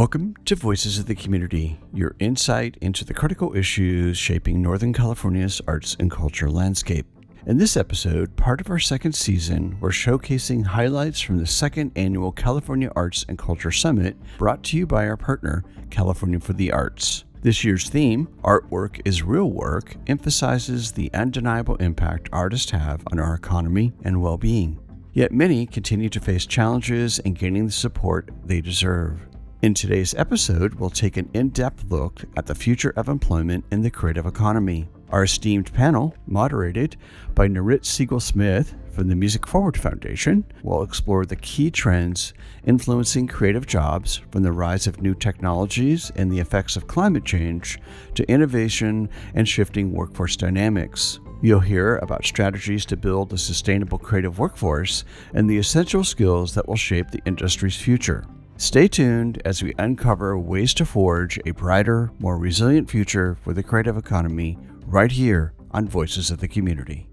Welcome to Voices of the Community, your insight into the critical issues shaping Northern California's arts and culture landscape. In this episode, part of our second season, we're showcasing highlights from the second annual California Arts and Culture Summit, brought to you by our partner, California for the Arts. This year's theme, Artwork is Real Work, emphasizes the undeniable impact artists have on our economy and well-being. Yet many continue to face challenges in gaining the support they deserve. In today's episode, we'll take an in-depth look at the future of employment in the creative economy. Our esteemed panel, moderated by Narit Siegel-Smith from the Music Forward Foundation, will explore the key trends influencing creative jobs, from the rise of new technologies and the effects of climate change to innovation and shifting workforce dynamics. You'll hear about strategies to build a sustainable creative workforce and the essential skills that will shape the industry's future. Stay tuned as we uncover ways to forge a brighter, more resilient future for the creative economy right here on Voices of the Community.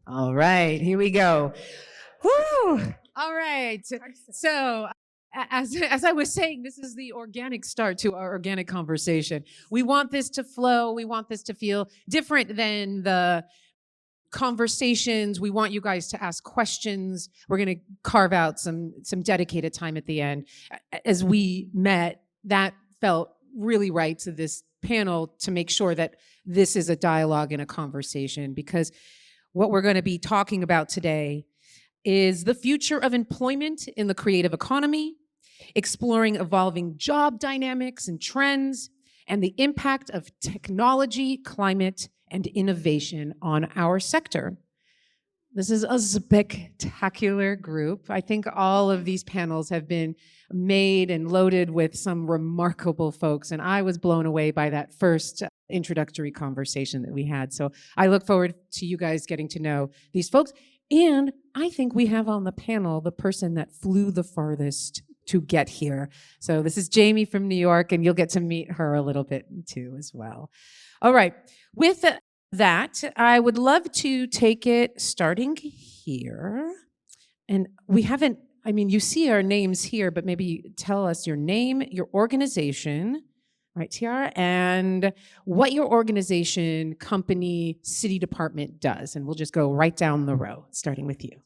All right, here we go. Woo! All right. So, as I was saying, this is the organic start to our organic conversation. We want this to flow. We want this to feel different than the conversations. We want you guys to ask questions. We're going to carve out some dedicated time at the end. As we met, that felt really right to this panel to make sure that this is a dialogue and a conversation, because what we're going to be talking about today is the future of employment in the creative economy, exploring evolving job dynamics and trends, and the impact of technology, climate, and innovation on our sector. This is a spectacular group. I think all of these panels have been made and loaded with some remarkable folks, and I was blown away by that first introductory conversation that we had. So I look forward to you guys getting to know these folks. And I think we have on the panel the person that flew the farthest to get here. So this is Jamie from New York, and you'll get to meet her a little bit too as well. All right. With that, I would love to take it starting here. And we haven't, you see our names here, but maybe tell us your name, your organization, right, Tiara, and what your organization, company, city department does. And we'll just go right down the row, starting with you.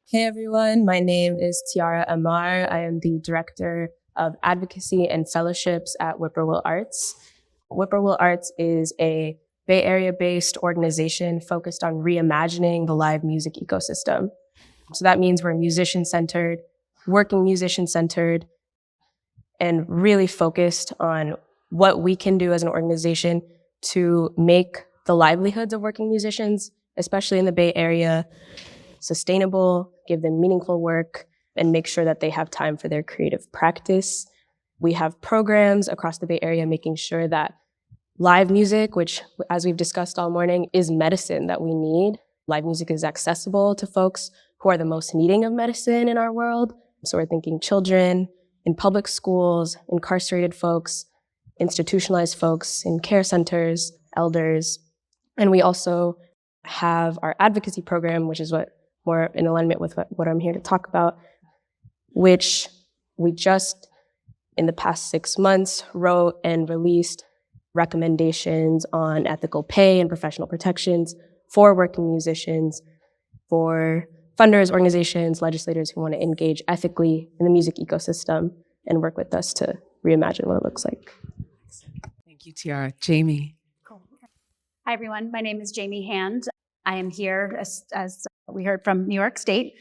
Hey everyone, my name is Tiara Amar. I am the Director of Advocacy and Fellowships at Whippoorwill Arts. Whippoorwill Arts is a Bay Area-based organization focused on reimagining the live music ecosystem. So that means we're musician-centered, working musician-centered, and really focused on what we can do as an organization to make the livelihoods of working musicians, especially in the Bay Area, sustainable, give them meaningful work, and make sure that they have time for their creative practice. We have programs across the Bay Area making sure that live music, which, as we've discussed all morning, is medicine that we need. Live music is accessible to folks who are the most needing of medicine in our world. So we're thinking children in public schools, incarcerated folks, institutionalized folks in care centers, elders. And we also have our advocacy program, which is what more in alignment with what I'm here to talk about, which we just, in the past 6 months, wrote and released recommendations on ethical pay and professional protections for working musicians, for funders, organizations, legislators who want to engage ethically in the music ecosystem and work with us to reimagine what it looks like. Thank you, Tiara. Jamie. Cool. Hi, everyone. My name is Jamie Hand. I am here, as we heard, from New York State.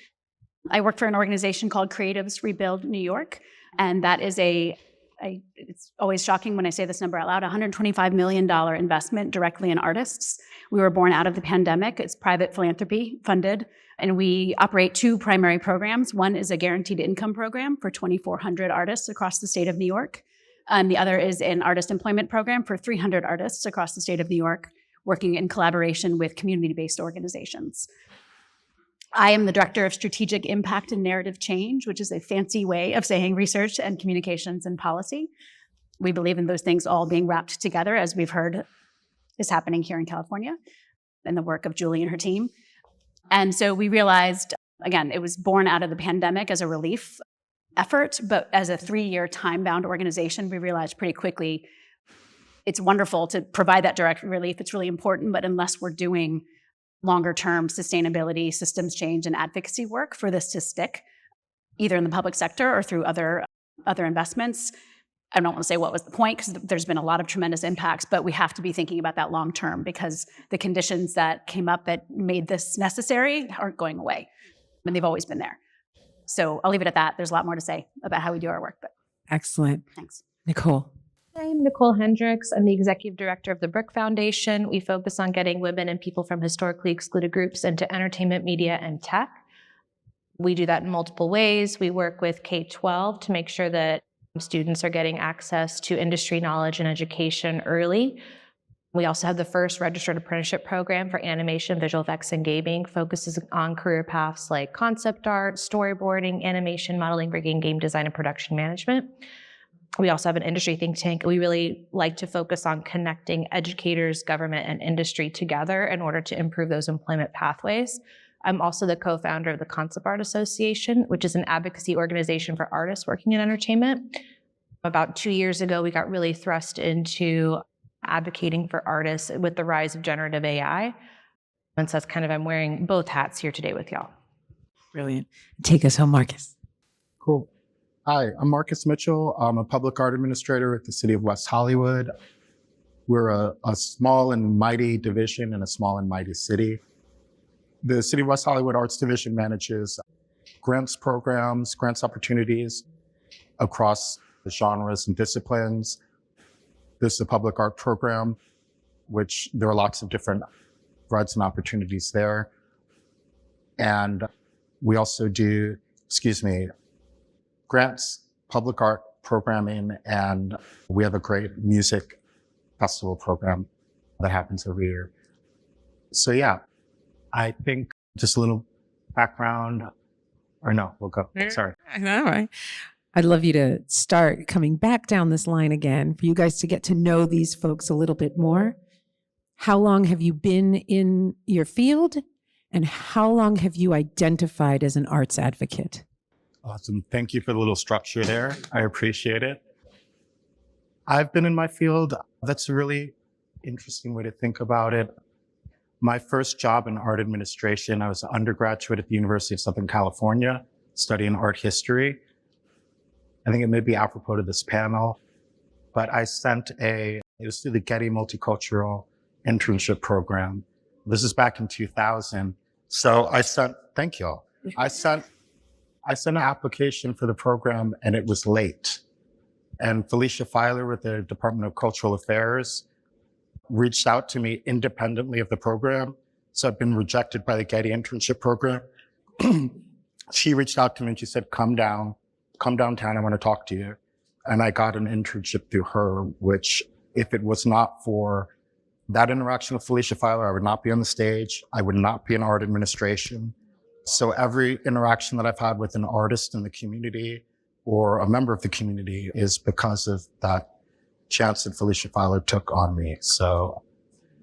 I work for an organization called Creatives Rebuild New York, and that is it's always shocking when I say this number out loud, $125 million investment directly in artists. We were born out of the pandemic. It's private philanthropy funded, and we operate 2 primary programs. One is a guaranteed income program for 2,400 artists across the state of New York, and the other is an artist employment program for 300 artists across the state of New York, working in collaboration with community-based organizations. I am the Director of Strategic Impact and Narrative Change, which is a fancy way of saying research and communications and policy. We believe in those things all being wrapped together, as we've heard is happening here in California, and the work of Julie and her team. And so we realized, again, it was born out of the pandemic as a relief effort, but as a 3-year time-bound organization, we realized pretty quickly it's wonderful to provide that direct relief. It's really important, but unless we're doing longer-term sustainability, systems change, and advocacy work for this to stick, either in the public sector or through other investments, I don't want to say what was the point because there's been a lot of tremendous impacts, but we have to be thinking about that long-term because the conditions that came up that made this necessary aren't going away, and they've always been there. So I'll leave it at that. There's a lot more to say about how we do our work, but Excellent. thanks. Nicole. I'm Nicole Hendricks. I'm the executive director of the Brick Foundation. We focus on getting women and people from historically excluded groups into entertainment, media, and tech. We do that in multiple ways. We work with K-12 to make sure that students are getting access to industry knowledge and education early. We also have the first registered apprenticeship program for animation, visual effects, and gaming, focuses on career paths like concept art, storyboarding, animation, modeling, rigging, game design, and production management. We also have an industry think tank. We really like to focus on connecting educators, government, and industry together in order to improve those employment pathways. I'm also the co-founder of the Concept Art Association, which is an advocacy organization for artists working in entertainment. About 2 years ago, we got really thrust into advocating for artists with the rise of generative AI. And so that's kind of, I'm wearing both hats here today with y'all. Brilliant. Take us home, Marcus. Cool. Hi, I'm Marcus Mitchell. I'm a public art administrator at the City of West Hollywood. We're a small and mighty division in a small and mighty city. The City of West Hollywood Arts Division manages grants programs, grants opportunities across the genres and disciplines. There's the public art program, which there are lots of different grants and opportunities there. And we also do, grants, public art programming, and we have a great music festival program that happens every year. So yeah, I think just a little background, or no, we'll go. Sorry. All right. I'd love you to start coming back down this line again for you guys to get to know these folks a little bit more. How long have you been in your field, and how long have you identified as an arts advocate? Awesome. Thank you for the little structure there. I appreciate it. I've been in my field. That's a really interesting way to think about it. My first job in art administration, I was an undergraduate at the University of Southern California, studying art history. I think it may be apropos to this panel, but I sent it was through the Getty Multicultural Internship Program. This is back in 2000. So thank you all. I sent an application for the program and it was late. And Felicia Filer with the Department of Cultural Affairs reached out to me independently of the program. So I've been rejected by the Getty internship program. She reached out to me and she said, come downtown, I want to talk to you. And I got an internship through her, which if it was not for that interaction with Felicia Filer, I would not be on the stage. I would not be in art administration. So every interaction that I've had with an artist in the community or a member of the community is because of that chance that Felicia Filer took on me. So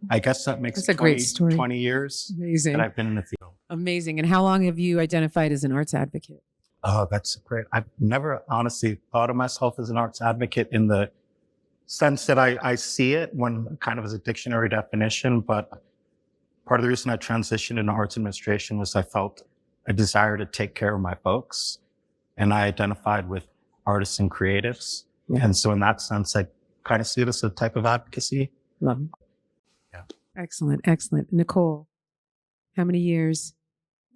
I guess that makes That's a great story. 20 years Amazing. that I've been in the field. Amazing. And how long have you identified as an arts advocate? Oh, that's great. I've never honestly thought of myself as an arts advocate in the sense that I see it when kind of as a dictionary definition, but part of the reason I transitioned into arts administration was I felt a desire to take care of my folks, and I identified with artists and creatives. Yeah. And so in that sense, I kind of see it as a type of advocacy. Love it. Yeah. Excellent. Excellent. Nicole, how many years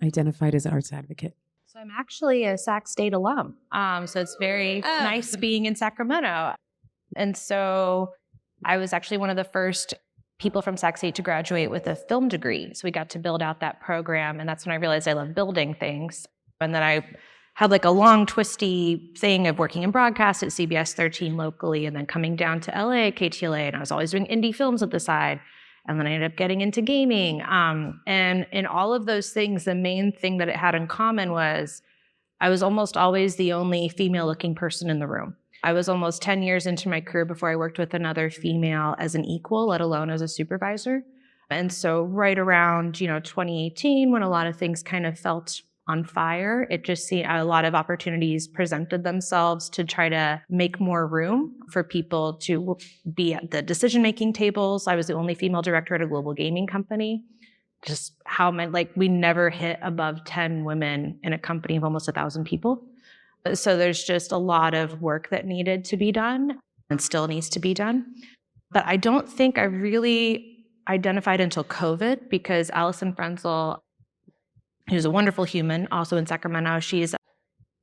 identified as an arts advocate? So I'm actually a Sac State alum. So it's very nice being in Sacramento. And so I was actually one of the first people from Sac State to graduate with a film degree. So we got to build out that program. And that's when I realized I love building things. And then I had like a long twisty thing of working in broadcast at CBS 13 locally, and then coming down to LA, KTLA. And I was always doing indie films at the side. And then I ended up getting into gaming. And in all of those things, the main thing that it had in common was I was almost always the only female-looking person in the room. I was almost 10 years into my career before I worked with another female as an equal, let alone as a supervisor. And so right around, 2018, when a lot of things kind of felt on fire. It just seemed a lot of opportunities presented themselves to try to make more room for people to be at the decision-making tables. I was the only female director at a global gaming company. Just how many, like, we never hit above 10 women in a company of almost 1,000 people. So there's just a lot of work that needed to be done and still needs to be done. But I don't think I really identified until COVID, because Allison Frenzel, who's a wonderful human, also in Sacramento, she's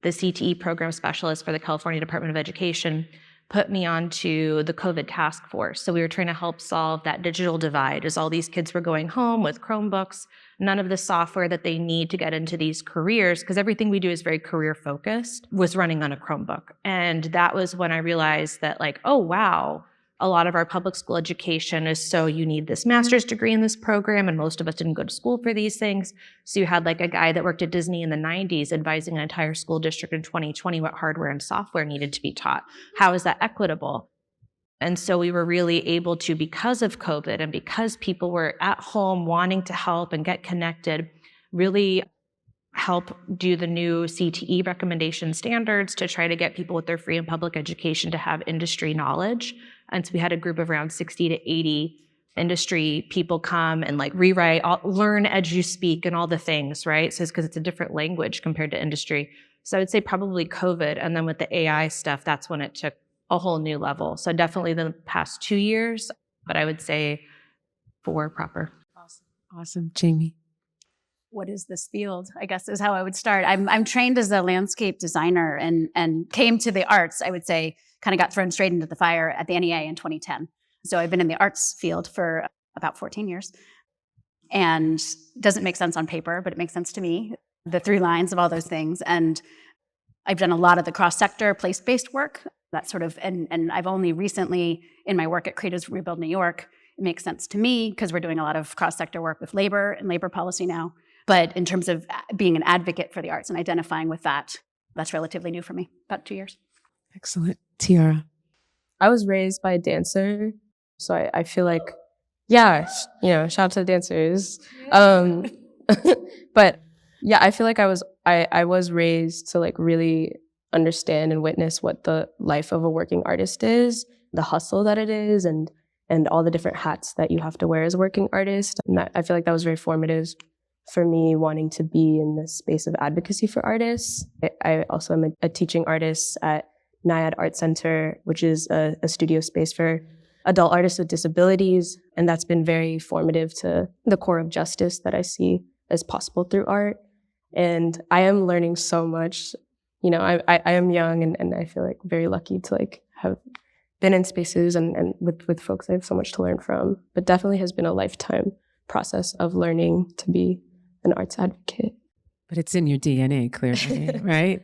the CTE program specialist for the California Department of Education, put me onto the COVID task force. So we were trying to help solve that digital divide as all these kids were going home with Chromebooks, none of the software that they need to get into these careers, because everything we do is very career focused, was running on a Chromebook. And that was when I realized that, like, oh, wow, a lot of our public school education is so you need this master's degree in this program, and most of us didn't go to school for these things. So you had like a guy that worked at Disney in the 90s advising an entire school district in 2020 what hardware and software needed to be taught. How is that equitable? And so we were really able to, because of COVID and because people were at home wanting to help and get connected, really help do the new CTE recommendation standards to try to get people with their free and public education to have industry knowledge. And so we had a group of around 60 to 80 industry people come and like rewrite, learn EduSpeak and all the things, right? So it's because it's a different language compared to industry. So I would say probably COVID. And then with the AI stuff, that's when it took a whole new level. So definitely the past 2 years, but I would say 4 proper. Awesome. Jamie. What is this field? I guess is how I would start. I'm trained as a landscape designer and came to the arts, I would say, kind of got thrown straight into the fire at the NEA in 2010. So I've been in the arts field for about 14 years. And it doesn't make sense on paper, but it makes sense to me, the through lines of all those things. And I've done a lot of the cross-sector, place-based work, that sort of, and I've only recently, in my work at Creatives Rebuild New York, it makes sense to me because we're doing a lot of cross-sector work with labor and labor policy now. But in terms of being an advocate for the arts and identifying with that, that's relatively new for me, about 2 years. Excellent. Tiara. I was raised by a dancer, so I feel like, yeah, shout out to the dancers. But yeah, I feel like I was raised to like really understand and witness what the life of a working artist is, the hustle that it is, and all the different hats that you have to wear as a working artist. And I feel like that was very formative for me, wanting to be in the space of advocacy for artists. I also am a teaching artist at Naiad Art Center, which is a studio space for adult artists with disabilities. And that's been very formative to the core of justice that I see as possible through art. And I am learning so much. I am young and I feel like very lucky to like have been in spaces and with folks I have so much to learn from. But definitely has been a lifetime process of learning to be an arts advocate. But it's in your DNA, clearly, right?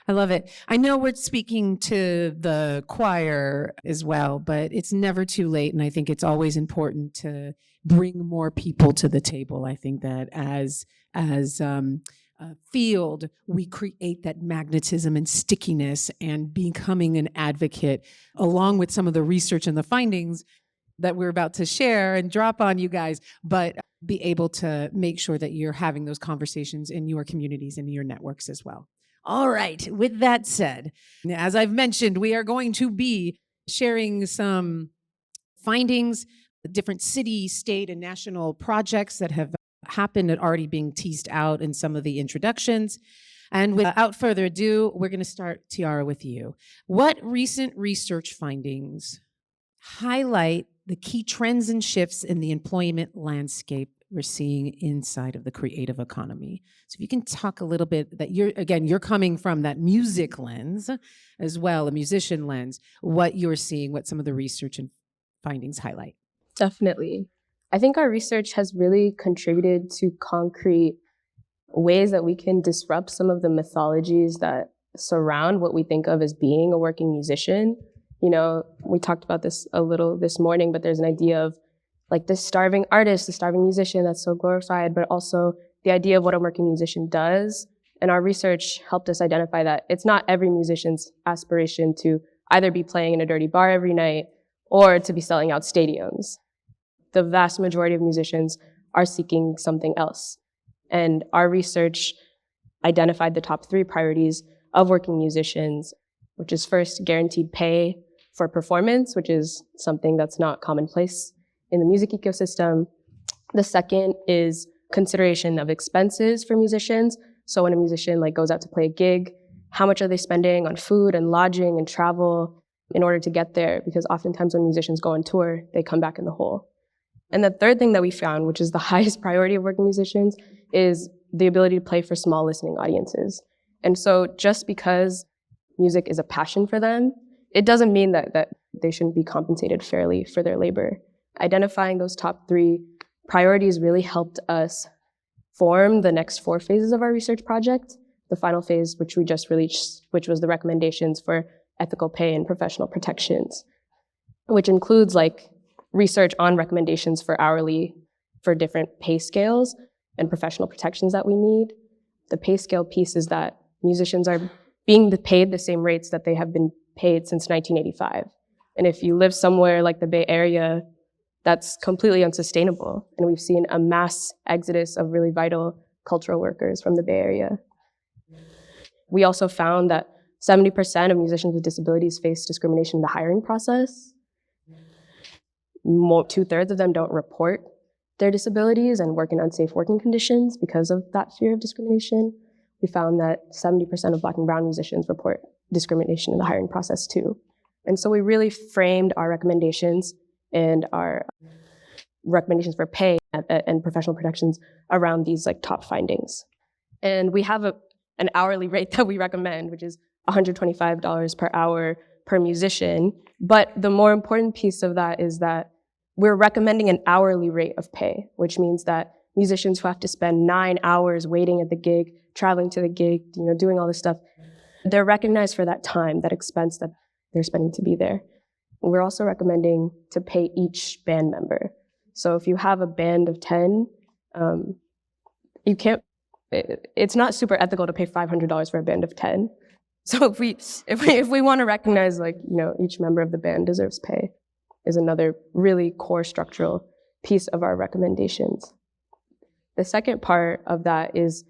I love it. I know we're speaking to the choir as well, but it's never too late. And I think it's always important to bring more people to the table. I think that as a field, we create that magnetism and stickiness, and becoming an advocate, along with some of the research and the findings that we're about to share and drop on you guys, but be able to make sure that you're having those conversations in your communities and your networks as well. All right. With that said, as I've mentioned, we are going to be sharing some findings, different city, state, and national projects that have happened and already being teased out in some of the introductions. And without further ado, we're going to start, Tiara, with you. What recent research findings highlight the key trends and shifts in the employment landscape we're seeing inside of the creative economy? So if you can talk a little bit, that you're coming from that music lens as well, a musician lens, what you're seeing, what some of the research and findings highlight. Definitely. I think our research has really contributed to concrete ways that we can disrupt some of the mythologies that surround what we think of as being a working musician. We talked about this a little this morning, but there's an idea of like the starving artist, the starving musician that's so glorified, but also the idea of what a working musician does. And our research helped us identify that it's not every musician's aspiration to either be playing in a dirty bar every night or to be selling out stadiums. The vast majority of musicians are seeking something else. And our research identified the top 3 priorities of working musicians, which is first guaranteed pay for performance, which is something that's not commonplace in the music ecosystem. The second is consideration of expenses for musicians. So when a musician goes out to play a gig, how much are they spending on food and lodging and travel in order to get there? Because oftentimes when musicians go on tour, they come back in the hole. And the third thing that we found, which is the highest priority of working musicians, is the ability to play for small listening audiences. And so just because music is a passion for them, it doesn't mean that they shouldn't be compensated fairly for their labor. Identifying those top 3 priorities really helped us form the next 4 phases of our research project. The final phase, which we just released, which was the recommendations for ethical pay and professional protections, which includes research on recommendations for hourly, for different pay scales and professional protections that we need. The pay scale piece is that musicians are being paid the same rates that they have been paid since 1985. And if you live somewhere like the Bay Area, that's completely unsustainable. And we've seen a mass exodus of really vital cultural workers from the Bay Area. We also found that 70% of musicians with disabilities face discrimination in the hiring process. 2/3 of them don't report their disabilities and work in unsafe working conditions because of that fear of discrimination. We found that 70% of Black and Brown musicians report discrimination in the hiring process too. And so we really framed our recommendations and our recommendations for pay and professional protections around these top findings. And we have an hourly rate that we recommend, which is $125 per hour per musician. But the more important piece of that is that we're recommending an hourly rate of pay, which means that musicians who have to spend 9 hours waiting at the gig, traveling to the gig, doing all this stuff, they're recognized for that time, that expense that they're spending to be there. We're also recommending to pay each band member. So if you have a band of 10, it's not super ethical to pay $500 for a band of 10. So if we want to recognize each member of the band deserves pay, is another really core structural piece of our recommendations. The second part of that is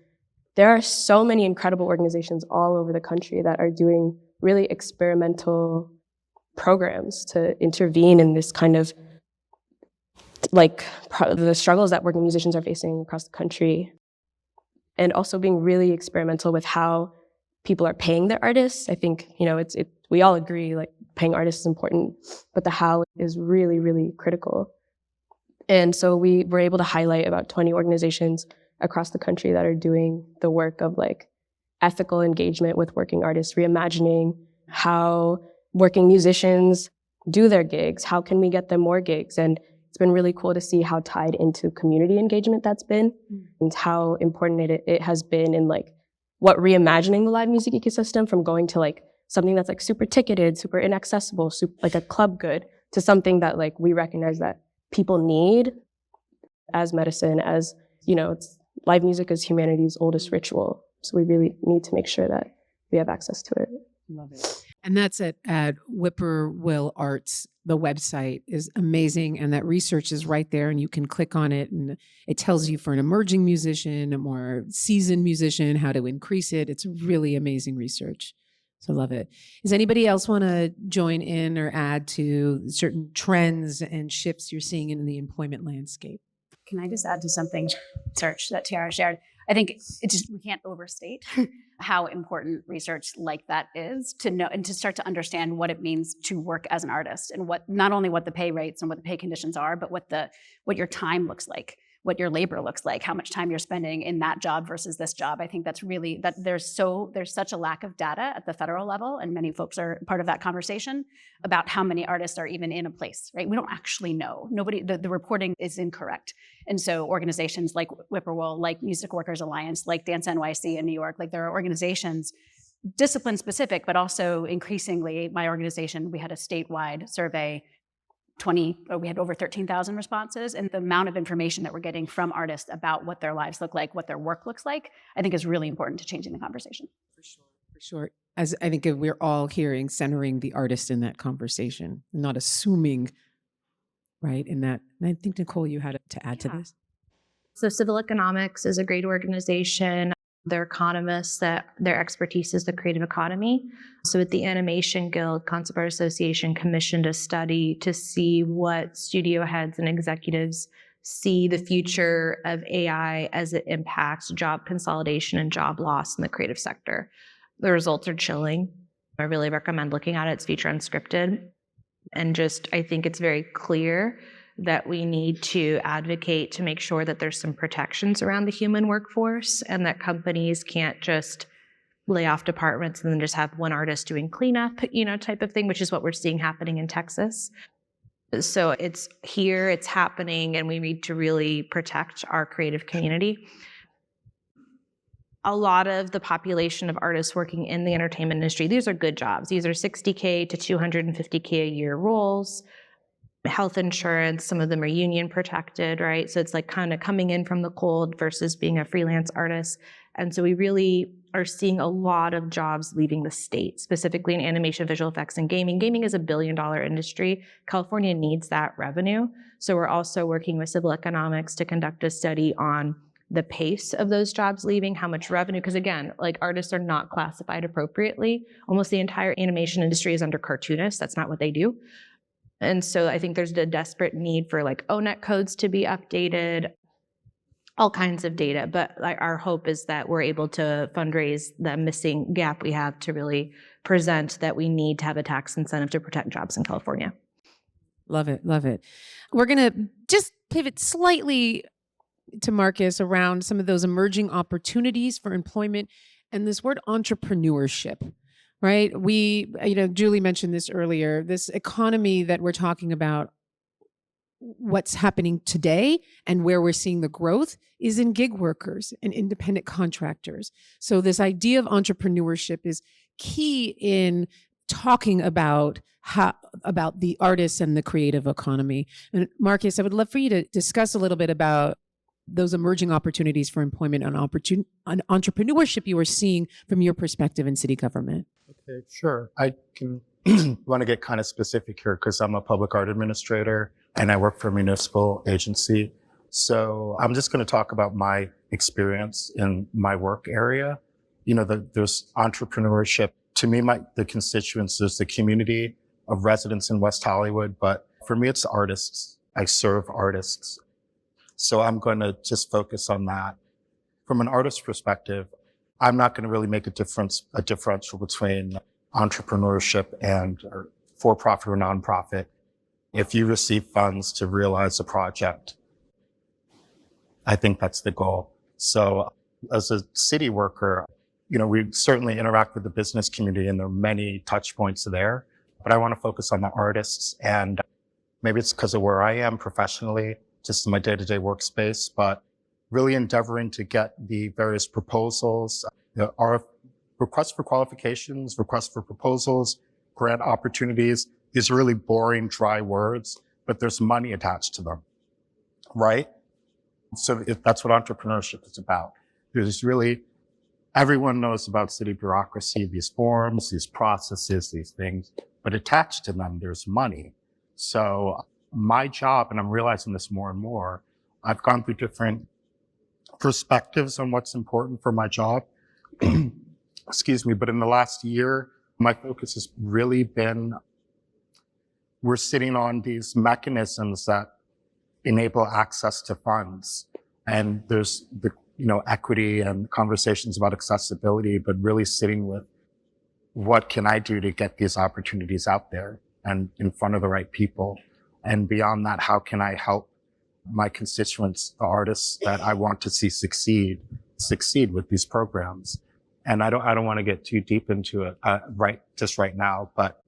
there are so many incredible organizations all over the country that are doing really experimental programs to intervene in this kind of the struggles that working musicians are facing across the country, and also being really experimental with how people are paying their artists. I think we all agree paying artists is important, but the how is really, really critical. And so we were able to highlight about 20 organizations across the country that are doing the work of ethical engagement with working artists, reimagining how working musicians do their gigs. How can we get them more gigs? And it's been really cool to see how tied into community engagement that's been, and how important it has been in what reimagining the live music ecosystem from going to something that's super ticketed, super inaccessible, like a club good, to something that we recognize that people need as medicine, as live music is humanity's oldest ritual. So we really need to make sure that we have access to it. Love it. And that's at Whippoorwill Arts. The website is amazing, and that research is right there, and you can click on it, and it tells you for an emerging musician, a more seasoned musician, how to increase it. It's really amazing research. So love it. Does anybody else want to join in or add to certain trends and shifts you're seeing in the employment landscape? Can I just add to something, Search, that Tiara shared? I think we can't overstate how important research like that is to know and to start to understand what it means to work as an artist, and not only what the pay rates and what the pay conditions are, but what your time looks like, what your labor looks like, how much time you're spending in that job versus this job. I think that's really that there's such a lack of data at the federal level, and many folks are part of that conversation about how many artists are even in a place, right? We don't actually know. The reporting is incorrect. And so organizations like Whippoorwill, like Music Workers Alliance, like Dance NYC in New York, there are organizations discipline specific, but also increasingly, my organization, we had a statewide survey. We had over 13,000 responses, and the amount of information that we're getting from artists about what their lives look like, what their work looks like, I think is really important to changing the conversation. For sure. As I think we're all hearing, centering the artist in that conversation, not assuming, right, in that. And I think, Nicole, you had to add to this. So Civil Economics is a great organization. They're economists that their expertise is the creative economy. So at the Animation Guild, Concept Art Association commissioned a study to see what studio heads and executives see the future of AI as it impacts job consolidation and job loss in the creative sector. The results are chilling. I really recommend looking at it. It's feature unscripted. And I think it's very clear that we need to advocate to make sure that there's some protections around the human workforce and that companies can't just lay off departments and then just have one artist doing cleanup, type of thing, which is what we're seeing happening in Texas. So it's here, it's happening, and we need to really protect our creative community. A lot of the population of artists working in the entertainment industry, these are good jobs. These are $60K to $250K a year roles. Health insurance, some of them are union protected, right? So it's like kind of coming in from the cold versus being a freelance artist. And so we really are seeing a lot of jobs leaving the state, specifically in animation, visual effects, and gaming. Gaming is $1 billion industry. California needs that revenue. So we're also working with Civil Economics to conduct a study on the pace of those jobs leaving, how much revenue, because again, like artists are not classified appropriately. Almost the entire animation industry is under cartoonists. That's not what they do. And so I think there's a desperate need for like ONET codes to be updated, all kinds of data. But like our hope is that we're able to fundraise the missing gap we have to really present that we need to have a tax incentive to protect jobs in California. Love it. Love it. We're going to just pivot slightly to Marcus around some of those emerging opportunities for employment and this word entrepreneurship. Right? Julie mentioned this earlier, this economy that we're talking about, what's happening today and where we're seeing the growth is in gig workers and independent contractors. So this idea of entrepreneurship is key in talking about the artists and the creative economy. And Marcus, I would love for you to discuss a little bit about those emerging opportunities for employment and entrepreneurship you are seeing from your perspective in city government. Okay, sure. I can want to get kind of specific here because I'm a public art administrator and I work for a municipal agency. So I'm just going to talk about my experience in my work area. There's entrepreneurship. To me, the constituents is the community of residents in West Hollywood, but for me, it's artists. I serve artists. So I'm going to just focus on that. From an artist perspective, I'm not going to really make a differential between entrepreneurship and for-profit or nonprofit. If you receive funds to realize a project, I think that's the goal. So as a city worker, we certainly interact with the business community and there are many touch points there, but I want to focus on the artists, and maybe it's because of where I am professionally, just in my day-to-day workspace, but really endeavoring to get the various proposals, our requests for qualifications, requests for proposals, grant opportunities, these really boring, dry words, but there's money attached to them, right? So that's what entrepreneurship is about. Everyone knows about city bureaucracy, these forms, these processes, these things, but attached to them, there's money. So my job, and I'm realizing this more and more, I've gone through different perspectives on what's important for my job. Excuse me, but in the last year, my focus has really been, we're sitting on these mechanisms that enable access to funds. And there's the, equity and conversations about accessibility, but really sitting with what can I do to get these opportunities out there and in front of the right people? And beyond that, how can I help my constituents, the artists that I want to see succeed with these programs? And I don't want to get too deep into it right now, but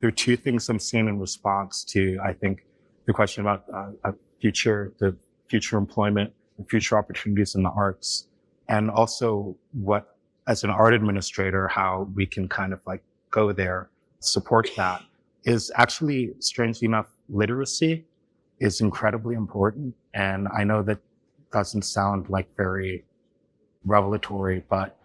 there are two things I'm seeing in response to, I think, the question about the future employment, the future opportunities in the arts, and also what, as an art administrator, how we can kind of like go there, support that, is actually, strangely enough, literacy is incredibly important. And I know that doesn't sound like very revelatory, but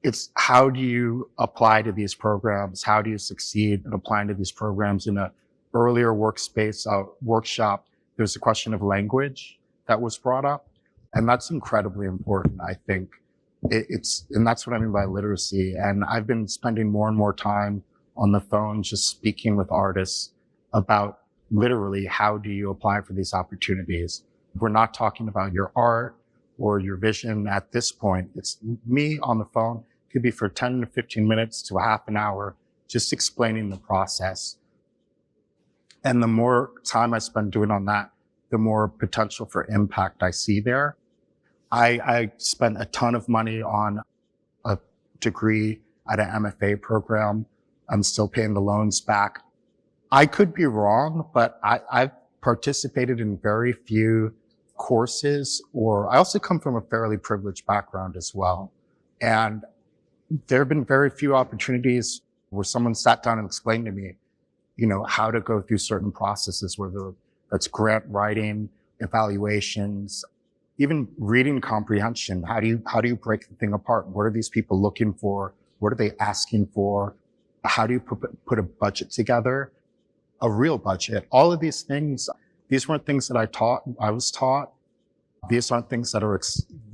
it's how do you apply to these programs? How do you succeed in applying to these programs? In an earlier workshop, there's a question of language that was brought up. And that's incredibly important, I think. And that's what I mean by literacy. And I've been spending more and more time on the phone just speaking with artists about literally how do you apply for these opportunities. We're not talking about your art or your vision at this point. It's me on the phone. It could be for 10 to 15 minutes to a half an hour, just explaining the process. And the more time I spend doing on that, the more potential for impact I see there. I spent a ton of money on a degree at an MFA program. I'm still paying the loans back. I could be wrong, but I've participated in very few courses, or I also come from a fairly privileged background as well. And there have been very few opportunities where someone sat down and explained to me, how to go through certain processes, whether that's grant writing, evaluations, even reading comprehension. How do you break the thing apart? What are these people looking for? What are they asking for? How do you put a budget together? A real budget. All of these things, these weren't things that I was taught. These aren't things that are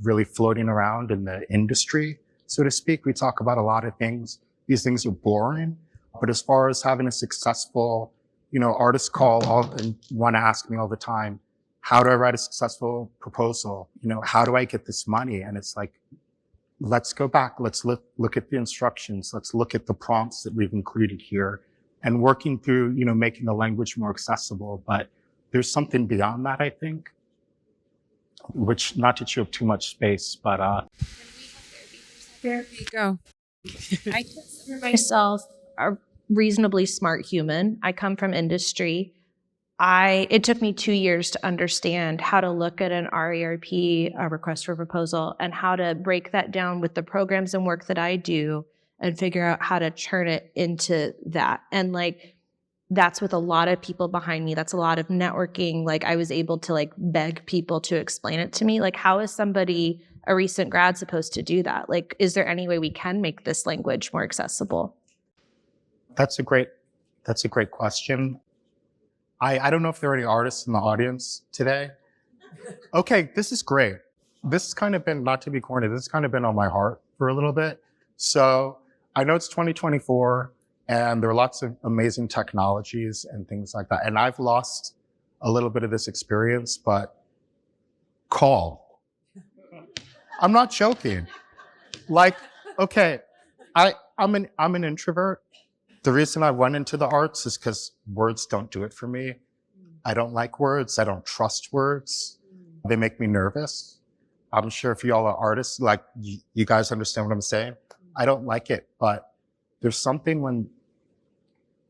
really floating around in the industry, so to speak. We talk about a lot of things. These things are boring. But as far as having a successful, artists and want to ask me all the time, how do I write a successful proposal? How do I get this money? And it's like, let's go back. Let's look at the instructions. Let's look at the prompts that we've included here and working through, making the language more accessible. But there's something beyond that, I think, which not to chew up too much space, but, There you go. I consider myself a reasonably smart human. I come from industry. It took me 2 years to understand how to look at an RERP, a request for proposal, and how to break that down with the programs and work that I do and figure out how to turn it into that. And that's with a lot of people behind me. That's a lot of networking. I was able to beg people to explain it to me. How is somebody, a recent grad, supposed to do that? Is there any way we can make this language more accessible? that's a great question. I don't know if there are any artists in the audience today. Okay, this is great. This has kind of been, not to be corny, this has kind of been on my heart for a little bit. So I know it's 2024 and there are lots of amazing technologies and things like that. And I've lost a little bit of this experience, but call. I'm not joking. Okay, I'm an introvert. The reason I went into the arts is because words don't do it for me. I don't like words. I don't trust words. They make me nervous. I'm sure if y'all are artists, you guys understand what I'm saying. I don't like it, but there's something when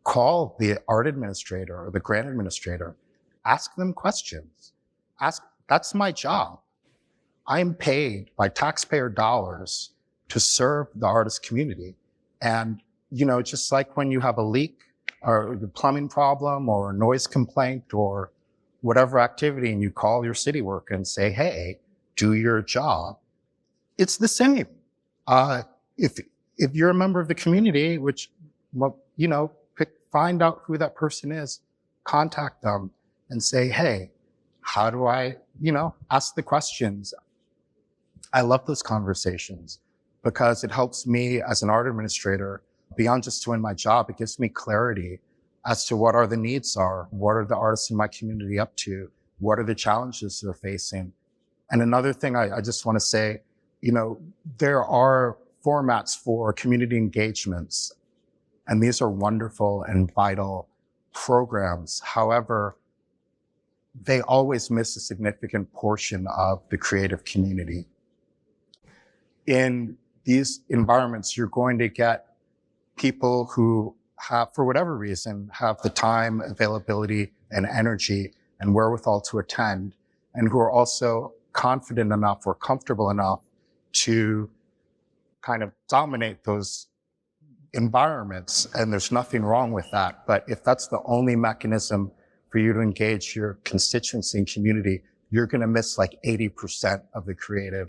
call the art administrator or the grant administrator, ask them questions. That's my job. I'm paid by taxpayer dollars to serve the artist community. And just like when you have a leak or a plumbing problem or a noise complaint or whatever activity and you call your city worker and say, hey, do your job. It's the same. If you're a member of the community, find out who that person is, contact them and say, hey, how do I, ask the questions. I love those conversations because it helps me as an art administrator. Beyond just doing my job, it gives me clarity as to what are the needs are, what are the artists in my community up to, what are the challenges they're facing. And another thing I just want to say, there are formats for community engagements, and these are wonderful and vital programs. However, they always miss a significant portion of the creative community. In these environments, you're going to get people who have, for whatever reason, have the time, availability, and energy and wherewithal to attend, and who are also confident enough or comfortable enough to kind of dominate those environments. And there's nothing wrong with that. But if that's the only mechanism for you to engage your constituency and community, you're going to miss 80% of the creative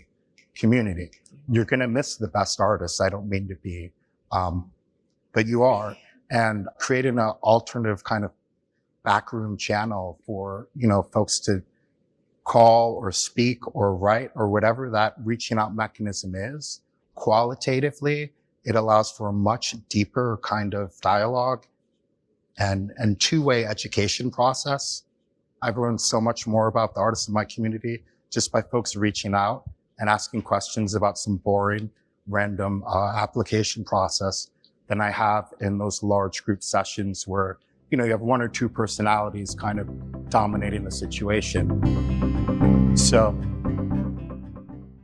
community. You're going to miss the best artists. I don't mean to be, but you are. And creating an alternative kind of backroom channel for, folks to call or speak or write or whatever that reaching out mechanism is, qualitatively, it allows for a much deeper kind of dialogue and two-way education process. I've learned so much more about the artists in my community just by folks reaching out and asking questions about some boring, random application process than I have in those large group sessions where, you have one or two personalities kind of dominating the situation. So,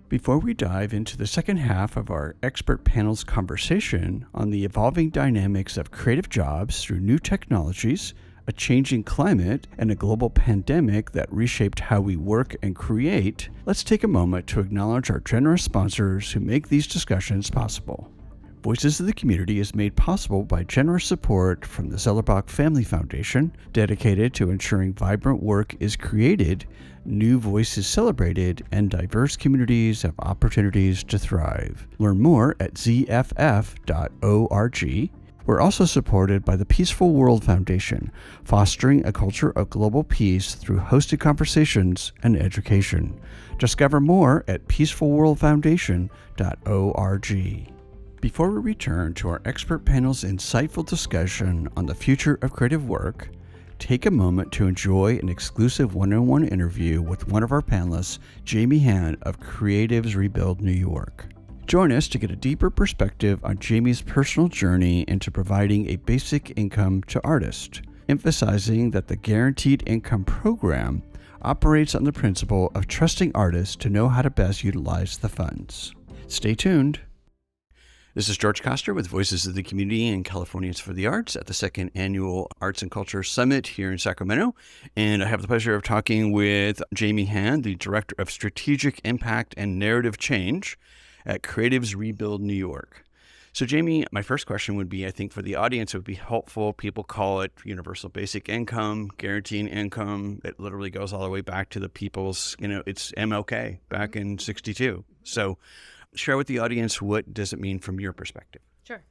before we dive into the second half of our expert panel's conversation on the evolving dynamics of creative jobs through new technologies, a changing climate, and a global pandemic that reshaped how we work and create, let's take a moment to acknowledge our generous sponsors who make these discussions possible. Voices of the Community is made possible by generous support from the Zellerbach Family Foundation, dedicated to ensuring vibrant work is created, new voices celebrated, and diverse communities have opportunities to thrive. Learn more at zff.org. We're also supported by the Peaceful World Foundation, fostering a culture of global peace through hosted conversations and education. Discover more at peacefulworldfoundation.org. Before we return to our expert panel's insightful discussion on the future of creative work, take a moment to enjoy an exclusive one-on-one interview with one of our panelists, Jamie Hand of Creatives Rebuild New York. Join us to get a deeper perspective on Jamie's personal journey into providing a basic income to artists, emphasizing that the Guaranteed Income Program operates on the principle of trusting artists to know how to best utilize the funds. Stay tuned. This is George Koster with Voices of the Community and Californians for the Arts at the second annual Arts and Culture Summit here in Sacramento. And I have the pleasure of talking with Jamie Hand, the Director of Strategic Impact and Narrative Change at Creatives Rebuild New York. So Jamie, my first question would be, I think for the audience, it would be helpful. People call it universal basic income, guaranteeing income. It literally goes all the way back to the people's, it's MLK back in 62. So share with the audience, what does it mean from your perspective? Sure.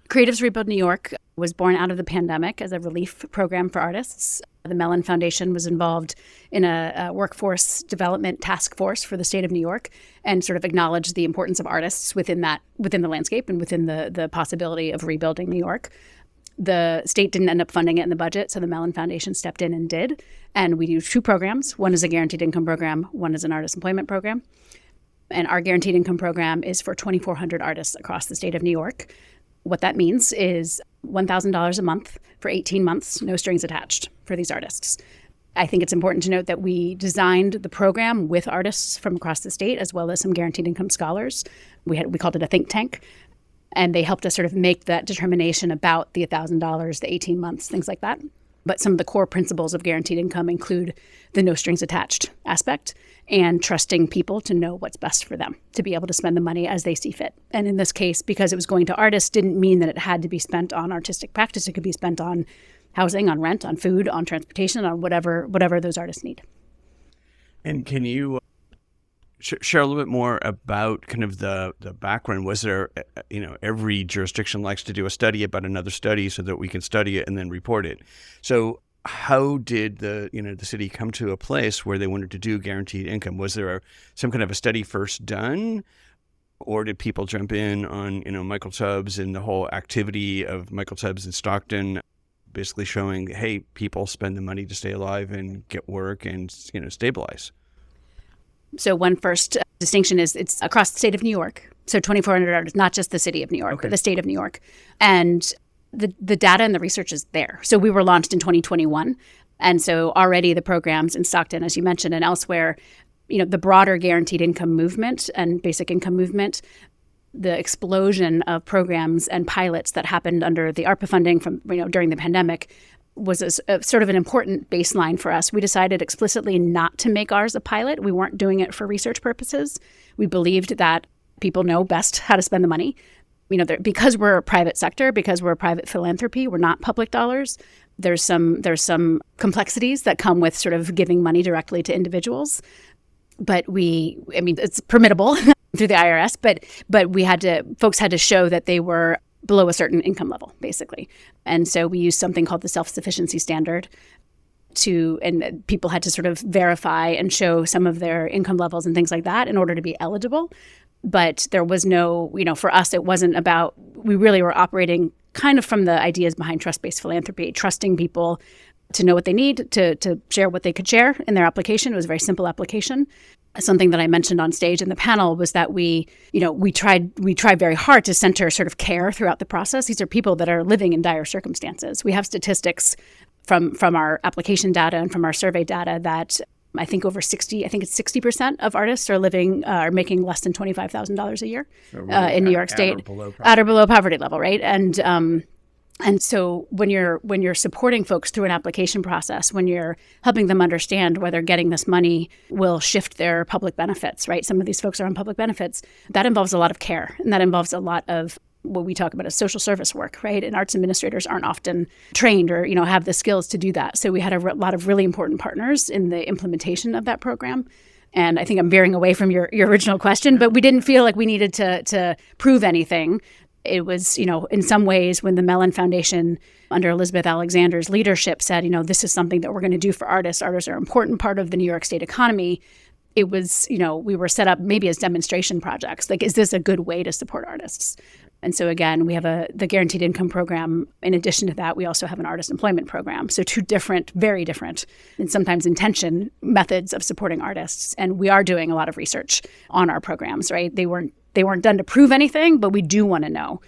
Creatives Rebuild New York was born out of the pandemic as a relief program for artists. The Mellon Foundation was involved in a workforce development task force for the state of New York and sort of acknowledged the importance of artists within the landscape and within the possibility of rebuilding New York. The state didn't end up funding it in the budget, so the Mellon Foundation stepped in and did. And we do two programs. One is a guaranteed income program, one is an artist employment program. And our guaranteed income program is for 2,400 artists across the state of New York. What that means is $1,000 a month for 18 months, no strings attached for these artists. I think it's important to note that we designed the program with artists from across the state, as well as some guaranteed income scholars. We called it a think tank, and they helped us sort of make that determination about the $1,000, the 18 months, things like that. But some of the core principles of guaranteed income include the no strings attached aspect and trusting people to know what's best for them, to be able to spend the money as they see fit. And in this case, because it was going to artists, didn't mean that it had to be spent on artistic practice. It could be spent on housing, on rent, on food, on transportation, on whatever those artists need. And can you share a little bit more about kind of the background? Was there, every jurisdiction likes to do a study about another study so that we can study it and then report it. So how did the city come to a place where they wanted to do guaranteed income? Was there some kind of a study first done, or did people jump in on, Michael Tubbs and the whole activity of Michael Tubbs in Stockton, basically showing, hey, people spend the money to stay alive and get work and, stabilize? So one first distinction is it's across the state of New York. So 2,400 artists, not just the city of New York, okay, but the state of New York. And the data and the research is there. So we were launched in 2021. And so already the programs in Stockton, as you mentioned, and elsewhere, the broader guaranteed income movement and basic income movement, the explosion of programs and pilots that happened under the ARPA funding from, during the pandemic was a sort of an important baseline for us. We decided explicitly not to make ours a pilot. We weren't doing it for research purposes. We believed that people know best how to spend the money. Because we're a private sector, because we're a private philanthropy, we're not public dollars. There's some complexities that come with sort of giving money directly to individuals. But it's permittable through the IRS, but folks had to show that they were below a certain income level, basically. And so we used something called the self-sufficiency standard. and people had to sort of verify and show some of their income levels and things like that in order to be eligible. But there was no, for us, it wasn't about, we really were operating kind of from the ideas behind trust-based philanthropy, trusting people to know what they need, to share what they could share in their application. It was a very simple application. Something that I mentioned on stage in the panel was that we tried very hard to center sort of care throughout the process. These are people that are living in dire circumstances. We have statistics from our application data and from our survey data that I think it's 60% of artists are making less than $25,000 a year in New York State, at or below poverty level, right? And so when you're supporting folks through an application process, when you're helping them understand whether getting this money will shift their public benefits, right? Some of these folks are on public benefits. That involves a lot of care, and that involves a lot of what we talk about as social service work, right? And arts administrators aren't often trained or, have the skills to do that. So we had a lot of really important partners in the implementation of that program. And I think I'm veering away from your original question, but we didn't feel like we needed to prove anything. It was, in some ways when the Mellon Foundation under Elizabeth Alexander's leadership said, this is something that we're going to do for artists. Artists are an important part of the New York State economy. It was, we were set up maybe as demonstration projects. Like, is this a good way to support artists? And so again, we have the guaranteed income program. In addition to that, we also have an artist employment program. So two different, very different, and sometimes in tension methods of supporting artists. And we are doing a lot of research on our programs, right? They weren't done to prove anything, but we do want to know.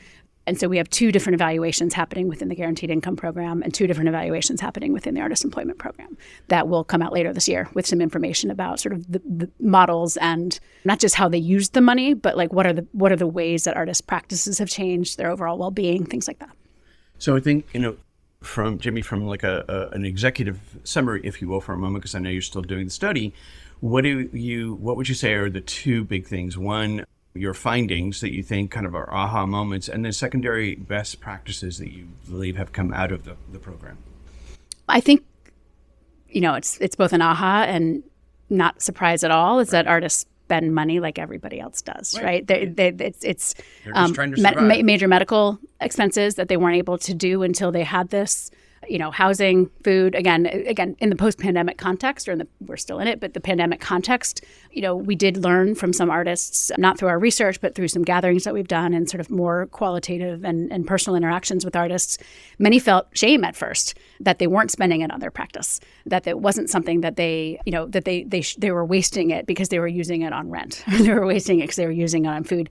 And so we have two different evaluations happening within the guaranteed income program and two different evaluations happening within the artist employment program that will come out later this year with some information about sort of the models and not just how they use the money, but like what are the ways that artist practices have changed, their overall well-being, things like that. So I think, from Jimmy, from like an executive summary, if you will, for a moment, because I know you're still doing the study, what would you say are the two big things? One, your findings that you think kind of are aha moments, and then secondary best practices that you believe have come out of the program? I think, it's both an aha and not surprise at all, is that artists spend money like everybody else does, right? It's just trying to survive. Major medical expenses that they weren't able to do until they had this, housing, food, again, in the post-pandemic context, we're still in it, but the pandemic context, we did learn from some artists, not through our research, but through some gatherings that we've done and sort of more qualitative and personal interactions with artists. Many felt shame at first that they weren't spending it on their practice, that it wasn't something that they were wasting it because they were using it on rent, or they were wasting it because they were using it on food,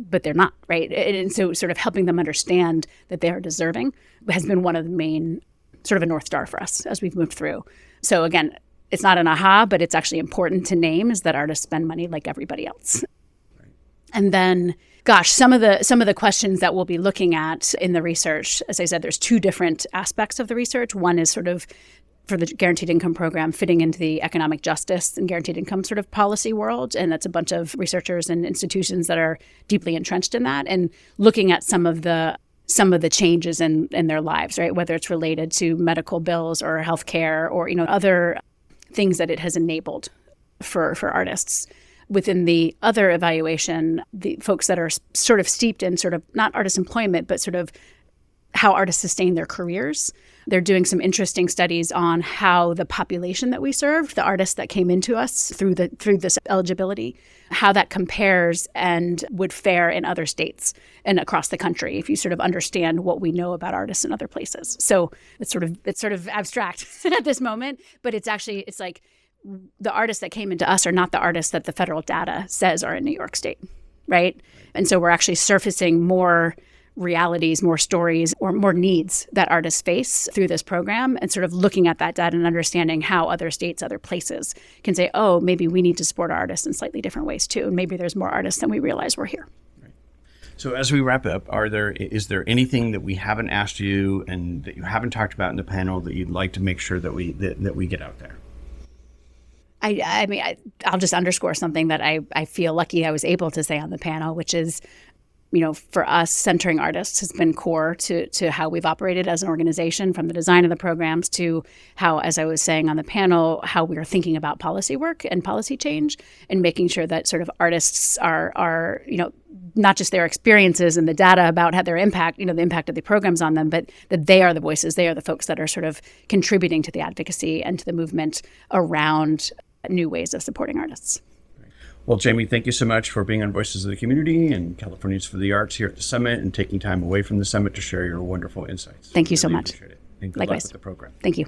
but they're not, right? And so sort of helping them understand that they are deserving has been one of the main sort of a North Star for us as we've moved through. So again, it's not an aha, but it's actually important to name is that artists spend money like everybody else. Right. And then, some of the questions that we'll be looking at in the research, as I said, there's two different aspects of the research. One is sort of for the guaranteed income program fitting into the economic justice and guaranteed income sort of policy world. And that's a bunch of researchers and institutions that are deeply entrenched in that and looking at some of the changes in their lives, right? Whether it's related to medical bills or healthcare or, other things that it has enabled for artists. Within the other evaluation, the folks that are sort of steeped in sort of not artist employment, but sort of how artists sustain their careers. They're doing some interesting studies on how the population that we served, the artists that came into us through this eligibility, how that compares and would fare in other states and across the country if you sort of understand what we know about artists in other places. So it's sort of abstract at this moment, but it's like the artists that came into us are not the artists that the federal data says are in New York State, right? And so we're actually surfacing more realities, more stories, or more needs that artists face through this program and sort of looking at that data and understanding how other states, other places can say, oh, maybe we need to support our artists in slightly different ways too. And maybe there's more artists than we realize we're here. Right. So as we wrap up, is there anything that we haven't asked you and that you haven't talked about in the panel that you'd like to make sure that we get out there? I'll just underscore something that I feel lucky I was able to say on the panel, which is, for us, centering artists has been core to how we've operated as an organization, from the design of the programs to how, as I was saying on the panel, how we are thinking about policy work and policy change and making sure that sort of artists are not just their experiences and the data about how their impact, the impact of the programs on them, but that they are the voices, they are the folks that are sort of contributing to the advocacy and to the movement around new ways of supporting artists. Well, Jamie, thank you so much for being on Voices of the Community and Californians for the Arts here at the Summit and taking time away from the Summit to share your wonderful insights. Thank you so much. Appreciate it. And good Likewise. luck with the program. Thank you.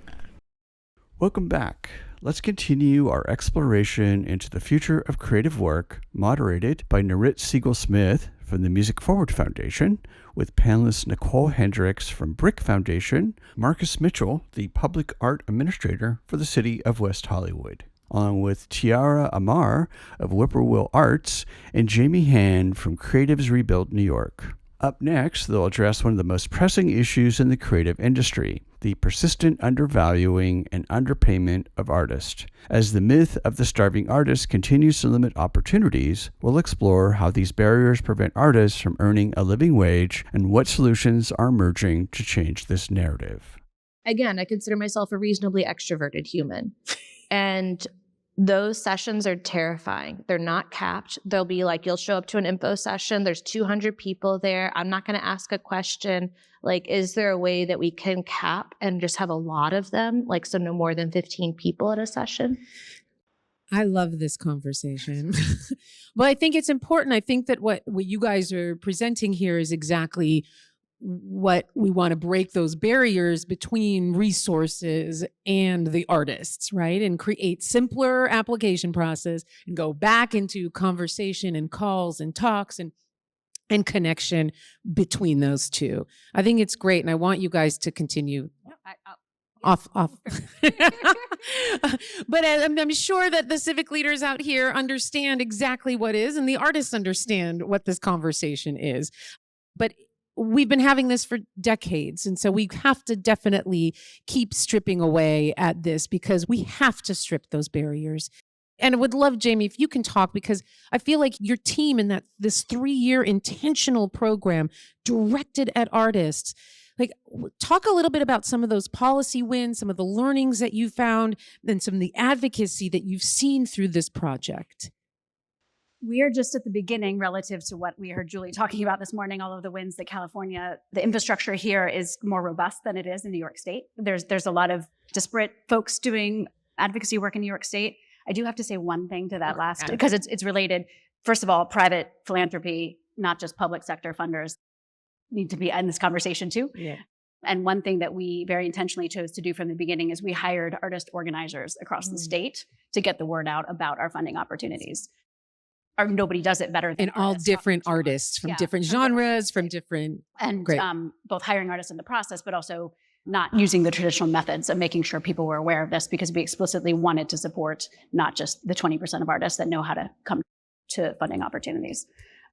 Welcome back. Let's continue our exploration into the future of creative work, moderated by Narit Siegel-Smith from the Music Forward Foundation, with panelists Nicole Hendricks from Brick Foundation, Marcus Mitchell, the Public Art Administrator for the City of West Hollywood, along with Tiara Amar of Whippoorwill Arts and Jamie Hand from Creatives Rebuild New York. Up next, they'll address one of the most pressing issues in the creative industry, the persistent undervaluing and underpayment of artists. As the myth of the starving artist continues to limit opportunities, we'll explore how these barriers prevent artists from earning a living wage and what solutions are emerging to change this narrative. Again, I consider myself a reasonably extroverted human. And those sessions are terrifying. They're not capped. They'll be like, you'll show up to an info session. There's 200 people there. I'm not going to ask a question. Like, is there a way that we can cap and just have a lot of them? Like, so no more than 15 people at a session? I love this conversation. But I think it's important. I think that what you guys are presenting here is exactly what we want to break those barriers between resources and the artists, right? And create simpler application process and go back into conversation and calls and talks and connection between those two. I think it's great. And I want you guys to continue. Off. But I'm sure that the civic leaders out here understand exactly what is, and the artists understand what this conversation is. But we've been having this for decades. And so we have to definitely keep stripping away at this because we have to strip those barriers. And I would love, Jamie, if you can talk, because I feel like your team in this 3-year intentional program directed at artists, like, talk a little bit about some of those policy wins, some of the learnings that you found, and some of the advocacy that you've seen through this project. We are just at the beginning relative to what we heard Julie talking about this morning, all of the wins that California, the infrastructure here is more robust than it is in New York State. There's a lot of disparate folks doing advocacy work in New York State. I do have to say one thing to that last, because it's related. First of all, private philanthropy, not just public sector funders, need to be in this conversation too. Yeah. And one thing that we very intentionally chose to do from the beginning is we hired artist organizers across the state to get the word out about our funding opportunities. Or nobody does it better than and all different artists from different genres, from different and both hiring artists in the process, but also not using the traditional methods of making sure people were aware of this, because we explicitly wanted to support not just the 20% of artists that know how to come to funding opportunities.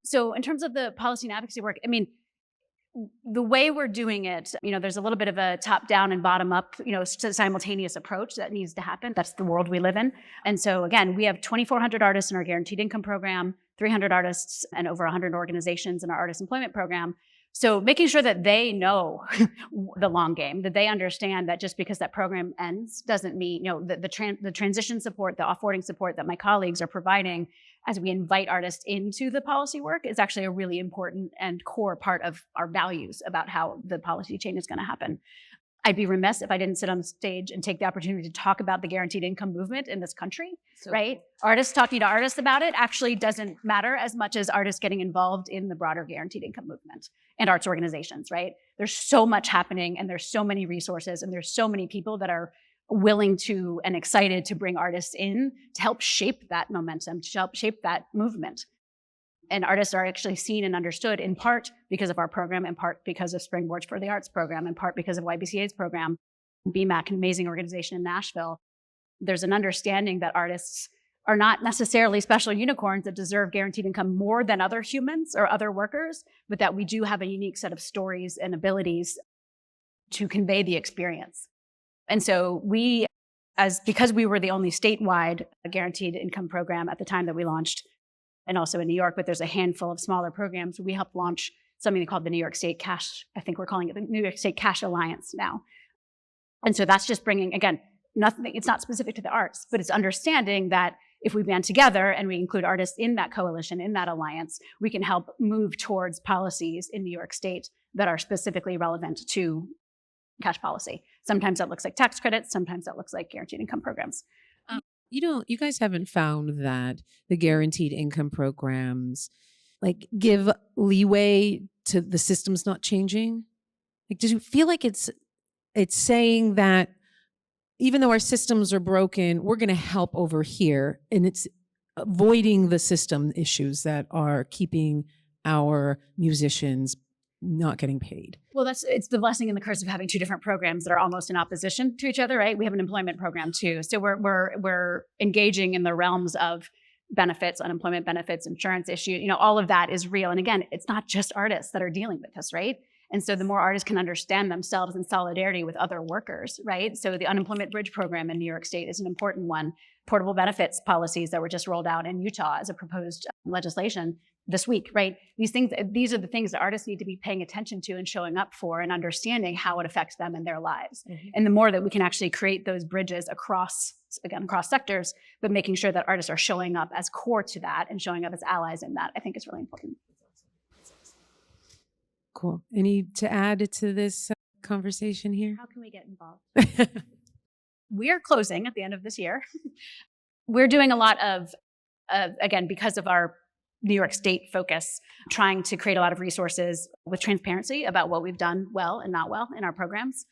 So in terms of the policy and advocacy work, I mean, the way we're doing it, there's a little bit of a top down and bottom up, simultaneous approach that needs to happen. That's the world we live in. And so again, we have 2,400 artists in our guaranteed income program, 300 artists and over 100 organizations in our artist employment program. So making sure that they know the long game, that they understand that just because that program ends doesn't mean, the transition support, the offboarding support that my colleagues are providing as we invite artists into the policy work is actually a really important and core part of our values about how the policy change is going to happen. I'd be remiss if I didn't sit on stage and take the opportunity to talk about the guaranteed income movement in this country, right? Artists talking to artists about it actually doesn't matter as much as artists getting involved in the broader guaranteed income movement and arts organizations, right? There's so much happening and there's so many resources and there's so many people that are willing to and excited to bring artists in to help shape that momentum, to help shape that movement. And artists are actually seen and understood in part because of our program, in part because of Springboards for the Arts program, in part because of YBCA's program, BMAC, an amazing organization in Nashville. There's an understanding that artists are not necessarily special unicorns that deserve guaranteed income more than other humans or other workers, but that we do have a unique set of stories and abilities to convey the experience. And so because we were the only statewide guaranteed income program at the time that we launched, and also in New York, but there's a handful of smaller programs, we helped launch something called the New York State Cash, I think we're calling it the New York State Cash Alliance now. And so that's just bringing, again, nothing, it's not specific to the arts, but it's understanding that if we band together and we include artists in that coalition, in that alliance, we can help move towards policies in New York State that are specifically relevant to cash policy. Sometimes that looks like tax credits. Sometimes that looks like guaranteed income programs. You guys haven't found that the guaranteed income programs like give leeway to the systems not changing? Like, does you feel like it's saying that even though our systems are broken, we're going to help over here, and it's avoiding the system issues that are keeping our musicians not getting paid? Well, it's the blessing and the curse of having two different programs that are almost in opposition to each other, right? We have an employment program too. So we're engaging in the realms of benefits, unemployment benefits, insurance issue, all of that is real. And again, it's not just artists that are dealing with this, right? And so the more artists can understand themselves in solidarity with other workers, right? So the unemployment bridge program in New York State is an important one. Portable benefits policies that were just rolled out in Utah as a proposed legislation this week, right? These are the things that artists need to be paying attention to and showing up for and understanding how it affects them in their lives. Mm-hmm. And the more that we can actually create those bridges across sectors, but making sure that artists are showing up as core to that and showing up as allies in that, I think is really important. Cool. Any to add to this conversation here? How can we get involved? We are closing at the end of this year. We're doing a lot of, again, because of our New York State focus, trying to create a lot of resources with transparency about what we've done well and not well in our programs.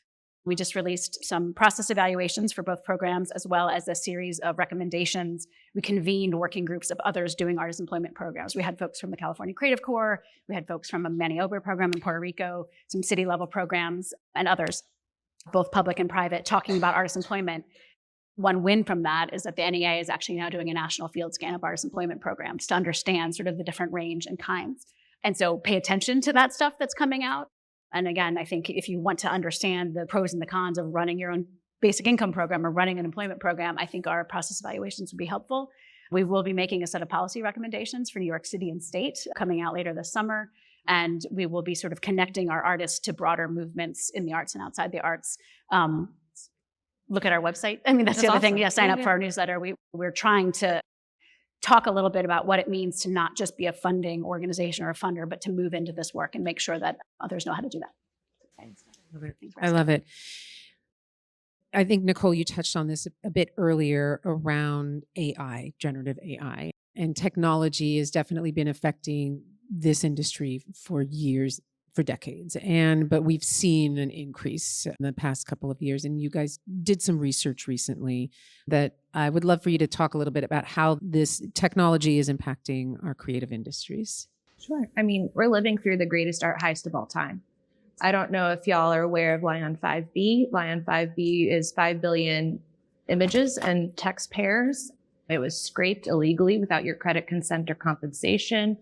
We just released some process evaluations for both programs, as well as a series of recommendations. We convened working groups of others doing artist employment programs. We had folks from the California Creative Corps, we had folks from a Manny Ober program in Puerto Rico, some city level programs, and others, both public and private, talking about artist employment. One win from that is that the NEA is actually now doing a national field scan of artist employment programs to understand sort of the different range and kinds. And so pay attention to that stuff that's coming out. And again, I think if you want to understand the pros and the cons of running your own basic income program or running an employment program, I think our process evaluations would be helpful. We will be making a set of policy recommendations for New York City and state coming out later this summer. And we will be sort of connecting our artists to broader movements in the arts and outside the arts. Look at our website. I mean, that's the other thing. Yeah, sign up for our newsletter. We're trying to talk a little bit about what it means to not just be a funding organization or a funder, but to move into this work and make sure that others know how to do that. I love it. I think, Nicole, you touched on this a bit earlier around AI, generative AI, and technology has definitely been affecting this industry for years, for decades. But we've seen an increase in the past couple of years. And you guys did some research recently that I would love for you to talk a little bit about how this technology is impacting our creative industries. Sure. I mean, we're living through the greatest art heist of all time. I don't know if y'all are aware of Lion 5B. Lion 5B is 5 billion images and text pairs. It was scraped illegally without your credit consent or compensation.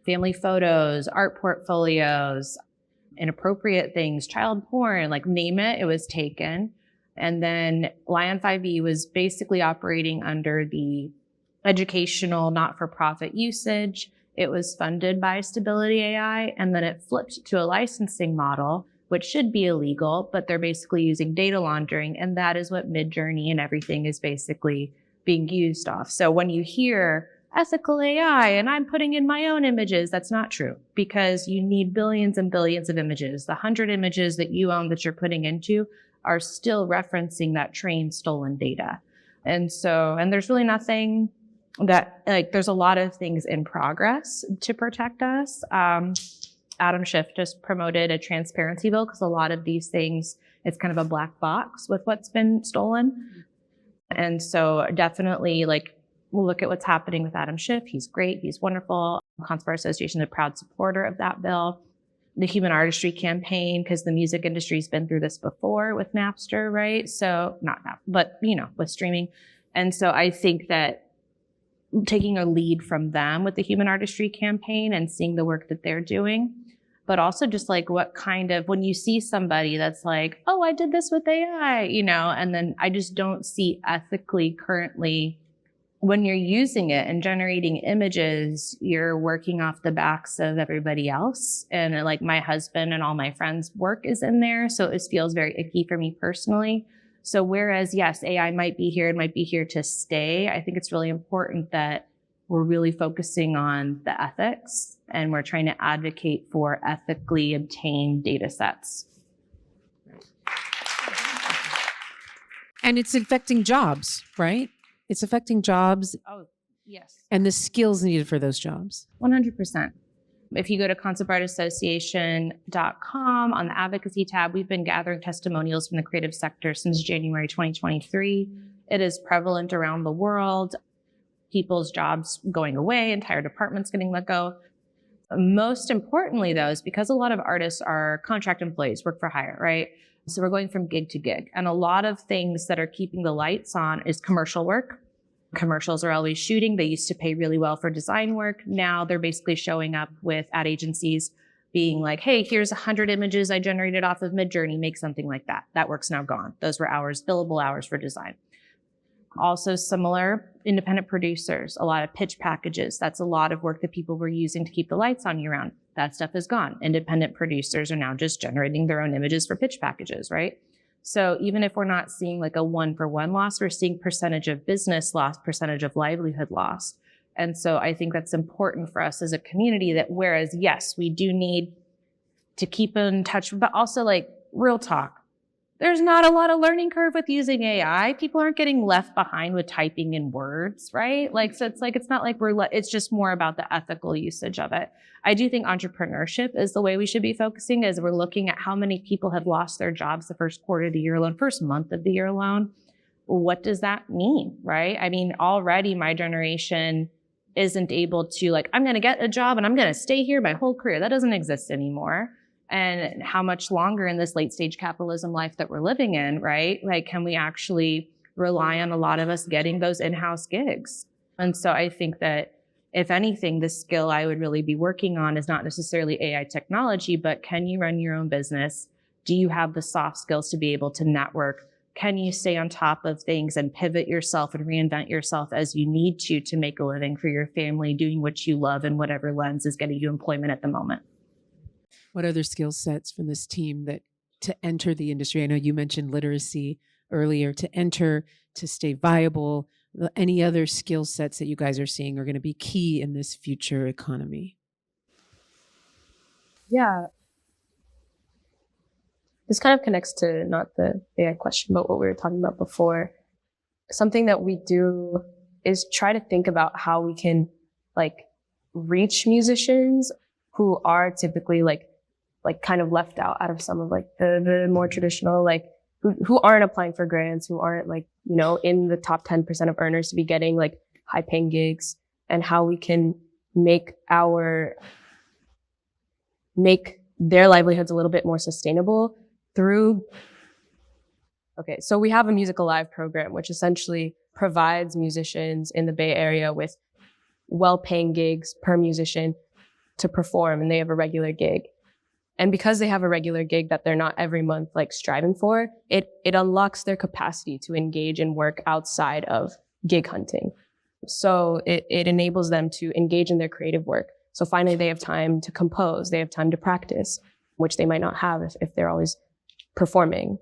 Family photos, art portfolios, inappropriate things, child porn, like name it, it was taken. And then Lion 5B was basically operating under the educational not-for-profit usage. It was funded by Stability AI, and then it flipped to a licensing model, which should be illegal, but they're basically using data laundering, and that is what Midjourney and everything is basically being used off. So when you hear ethical AI and I'm putting in my own images, that's not true, because you need billions and billions of images. The 100 images that you own that you're putting into are still referencing that trained stolen data. And there's really nothing that, like, there's a lot of things in progress to protect us. Adam Schiff just promoted a transparency bill because a lot of these things, it's kind of a black box with what's been stolen. And so definitely, like, we'll look at what's happening with Adam Schiff. He's great. He's wonderful. Consumer Association is a proud supporter of that bill. The Human Artistry Campaign, because the music industry's been through this before with Napster, right? So not Napster, but, with streaming. And so I think that taking a lead from them with the Human Artistry Campaign and seeing the work that they're doing, but also just like what kind of, when you see somebody that's like, oh, I did this with AI, and then I just don't see ethically currently when you're using it and generating images, you're working off the backs of everybody else. And like my husband and all my friends' work is in there. So it feels very icky for me personally. So whereas, yes, AI might be here, it might be here to stay, I think it's really important that we're really focusing on the ethics and we're trying to advocate for ethically obtained data sets. And it's affecting jobs, right? It's affecting jobs. Oh, yes. And the skills needed for those jobs. 100%. If you go to conceptartassociation.com on the advocacy tab, we've been gathering testimonials from the creative sector since January 2023. It is prevalent around the world. People's jobs going away, entire departments getting let go. Most importantly, though, is because a lot of artists are contract employees, work for hire, right? So we're going from gig to gig. And a lot of things that are keeping the lights on is commercial work. Commercials are always shooting. They used to pay really well for design work. Now they're basically showing up with ad agencies being like, hey, here's 100 images I generated off of Midjourney, make something like that. That work's now gone. Those were hours, billable hours for design. Also similar, independent producers, a lot of pitch packages. That's a lot of work that people were using to keep the lights on year round. That stuff is gone. Independent producers are now just generating their own images for pitch packages, right? So even if we're not seeing like a 1-for-1 loss, we're seeing percentage of business loss, percentage of livelihood loss. And so I think that's important for us as a community that whereas, yes, we do need to keep in touch, but also like real talk. There's not a lot of learning curve with using AI. People aren't getting left behind with typing in words, right? Like, so it's not like it's just more about the ethical usage of it. I do think entrepreneurship is the way we should be focusing as we're looking at how many people have lost their jobs the first quarter of the year alone, first month of the year alone. What does that mean, right? I mean, already my generation isn't able to like, I'm going to get a job and I'm going to stay here my whole career. That doesn't exist anymore. And how much longer in this late stage capitalism life that we're living in, right? Like, can we actually rely on a lot of us getting those in-house gigs? And so I think that if anything, the skill I would really be working on is not necessarily AI technology, but can you run your own business? Do you have the soft skills to be able to network? Can you stay on top of things and pivot yourself and reinvent yourself as you need to make a living for your family, doing what you love in whatever lens is getting you employment at the moment? What other skill sets from this team that to enter the industry? I know you mentioned literacy earlier, to enter, to stay viable. Any other skill sets that you guys are seeing are going to be key in this future economy? Yeah. This kind of connects to not the AI question, but what we were talking about before. Something that we do is try to think about how we can like reach musicians who are typically like kind of left out of some of like the more traditional, like who aren't applying for grants, who aren't like, you know, in the top 10% of earners to be getting like high paying gigs, and how we can make their livelihoods a little bit more sustainable through. Okay. So we have a Music Alive program, which essentially provides musicians in the Bay Area with well-paying gigs per musician to perform, and they have a regular gig. And because they have a regular gig that they're not every month like striving for, it unlocks their capacity to engage in work outside of gig hunting. So it enables them to engage in their creative work. So finally they have time to compose, they have time to practice, which they might not have if they're always performing.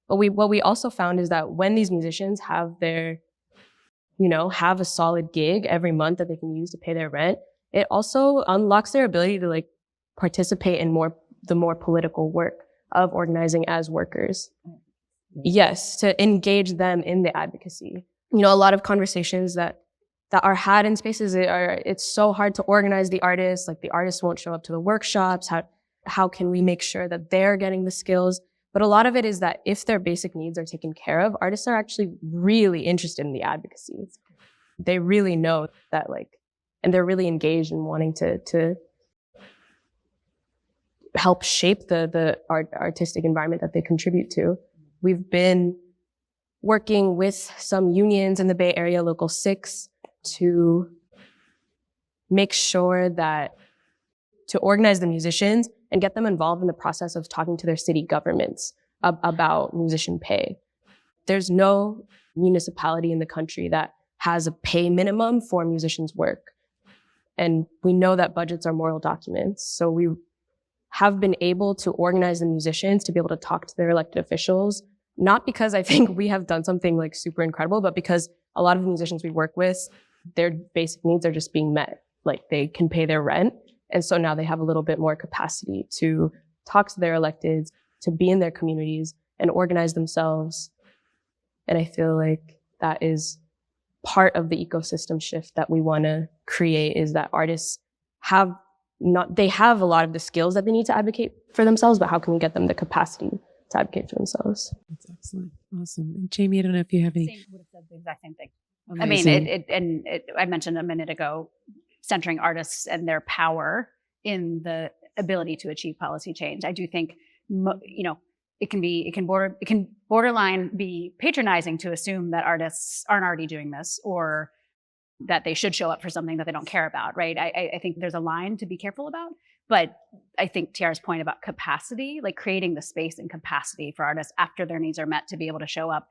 But what we also found is that when these musicians have a solid gig every month that they can use to pay their rent, it also unlocks their ability to like participate in the more political work of organizing as workers. Yes, to engage them in the advocacy. You know, a lot of conversations that are had in spaces it's so hard to organize the artists, like the artists won't show up to the workshops. How can we make sure that they're getting the skills? But a lot of it is that if their basic needs are taken care of, artists are actually really interested in the advocacy. They really know that and they're really engaged in wanting to help shape the artistic environment that they contribute to. We've been working with some unions in the Bay Area, Local 6, to make sure that to organize the musicians and get them involved in the process of talking to their city governments about musician pay. There's no municipality in the country that has a pay minimum for musicians' work. And we know that budgets are moral documents. So we have been able to organize the musicians to be able to talk to their elected officials not because I think we have done something like super incredible, but because a lot of the musicians we work with, their basic needs are just being met. Like they can pay their rent. And so now they have a little bit more capacity to talk to their electeds, to be in their communities and organize themselves. And I feel like that is part of the ecosystem shift that we want to create, is that artists they have a lot of the skills that they need to advocate for themselves, but how can we get them the capacity to advocate for themselves? That's excellent. Awesome. And Jamie, I don't know if you have any. Would have said the exact same thing. Amazing. I mean, I mentioned a minute ago, centering artists and their power in the ability to achieve policy change. I do think, it can borderline be patronizing to assume that artists aren't already doing this, or that they should show up for something that they don't care about, right? I think there's a line to be careful about. But I think Tiara's point about capacity, like creating the space and capacity for artists after their needs are met to be able to show up.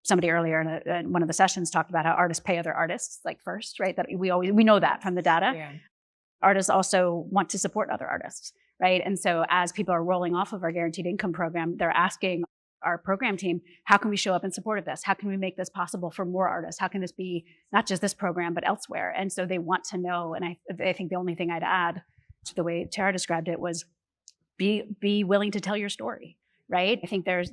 Somebody earlier in one of the sessions talked about how artists pay other artists like first, right? That we know that from the data. Yeah. Artists also want to support other artists, right? And so as people are rolling off of our guaranteed income program, they're asking our program team, how can we show up in support of this? How can we make this possible for more artists? How can this be not just this program, but elsewhere? And so they want to know. And I think the only thing I'd add to the way Tiara described it was be willing to tell your story, right? I think there's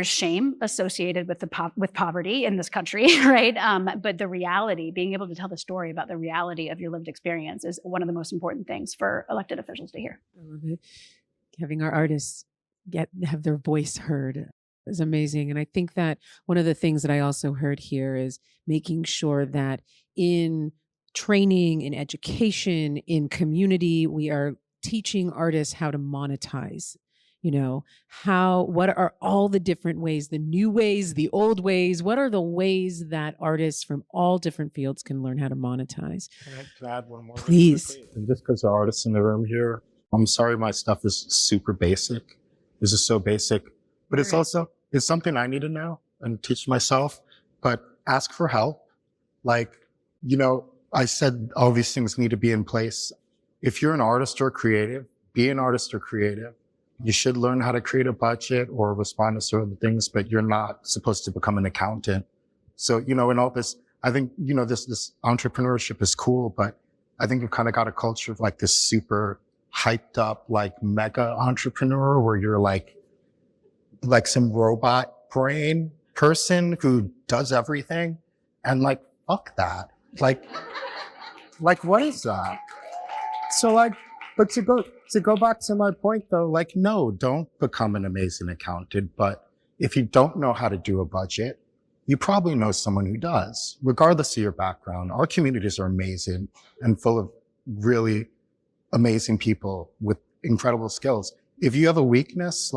shame associated with poverty in this country, right? But the reality, being able to tell the story about the reality of your lived experience is one of the most important things for elected officials to hear. I love it. Having our artists have their voice heard is amazing. And I think that one of the things that I also heard here is making sure that in training, in education, in community, we are teaching artists how to monetize. What are all the different ways, the new ways, the old ways? What are the ways that artists from all different fields can learn how to monetize? Can I add one more? Please. And just because there are artists in the room here, I'm sorry my stuff is super basic. This is so basic, but it's something I need to know and teach myself, but ask for help. I said all these things need to be in place. If you're an artist or creative, be an artist or creative. You should learn how to create a budget or respond to certain things, but you're not supposed to become an accountant. So, in all this, I think, this entrepreneurship is cool, but I think we've kind of got a culture of like this super hyped up, like mega entrepreneur where you're like some robot brain person who does everything. And fuck that. Like what is that? So but to go back to my point though, no, don't become an amazing accountant. But if you don't know how to do a budget, you probably know someone who does, regardless of your background. Our communities are amazing and full of really amazing people with incredible skills. If you have a weakness,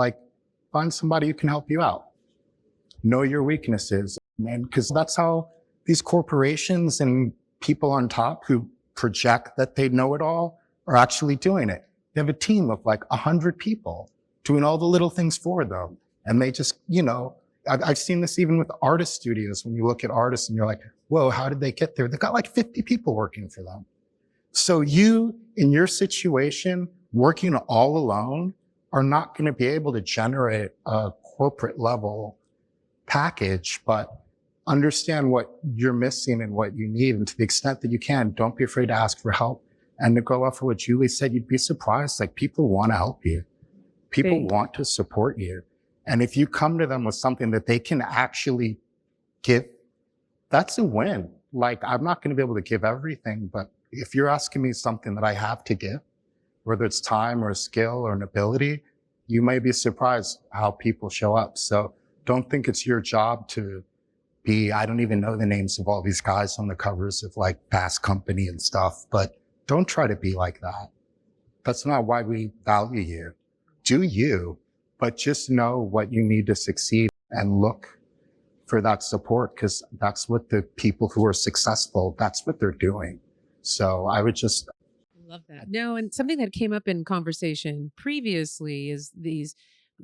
find somebody who can help you out. Know your weaknesses. And because that's how these corporations and people on top who project that they know it all are actually doing it. They have a team of 100 people doing all the little things for them. And they just, I've seen this even with artist studios. When you look at artists and you're like, whoa, how did they get there? They've got 50 people working for them. So you, in your situation, working all alone, are not going to be able to generate a corporate level package, but understand what you're missing and what you need. And to the extent that you can, don't be afraid to ask for help. And to go off of what Julie said, you'd be surprised. People want to help you. People want to support you. And if you come to them with something that they can actually give, that's a win. I'm not going to be able to give everything, but if you're asking me something that I have to give, whether it's time or a skill or an ability, you may be surprised how people show up. So don't think it's your job to be, I don't even know the names of all these guys on the covers of Fast Company and stuff, but don't try to be like that. That's not why we value you. Do you, but just know what you need to succeed and look for that support, because that's what the people who are successful, that's what they're doing. So I would just love that. No, and something that came up in conversation previously is these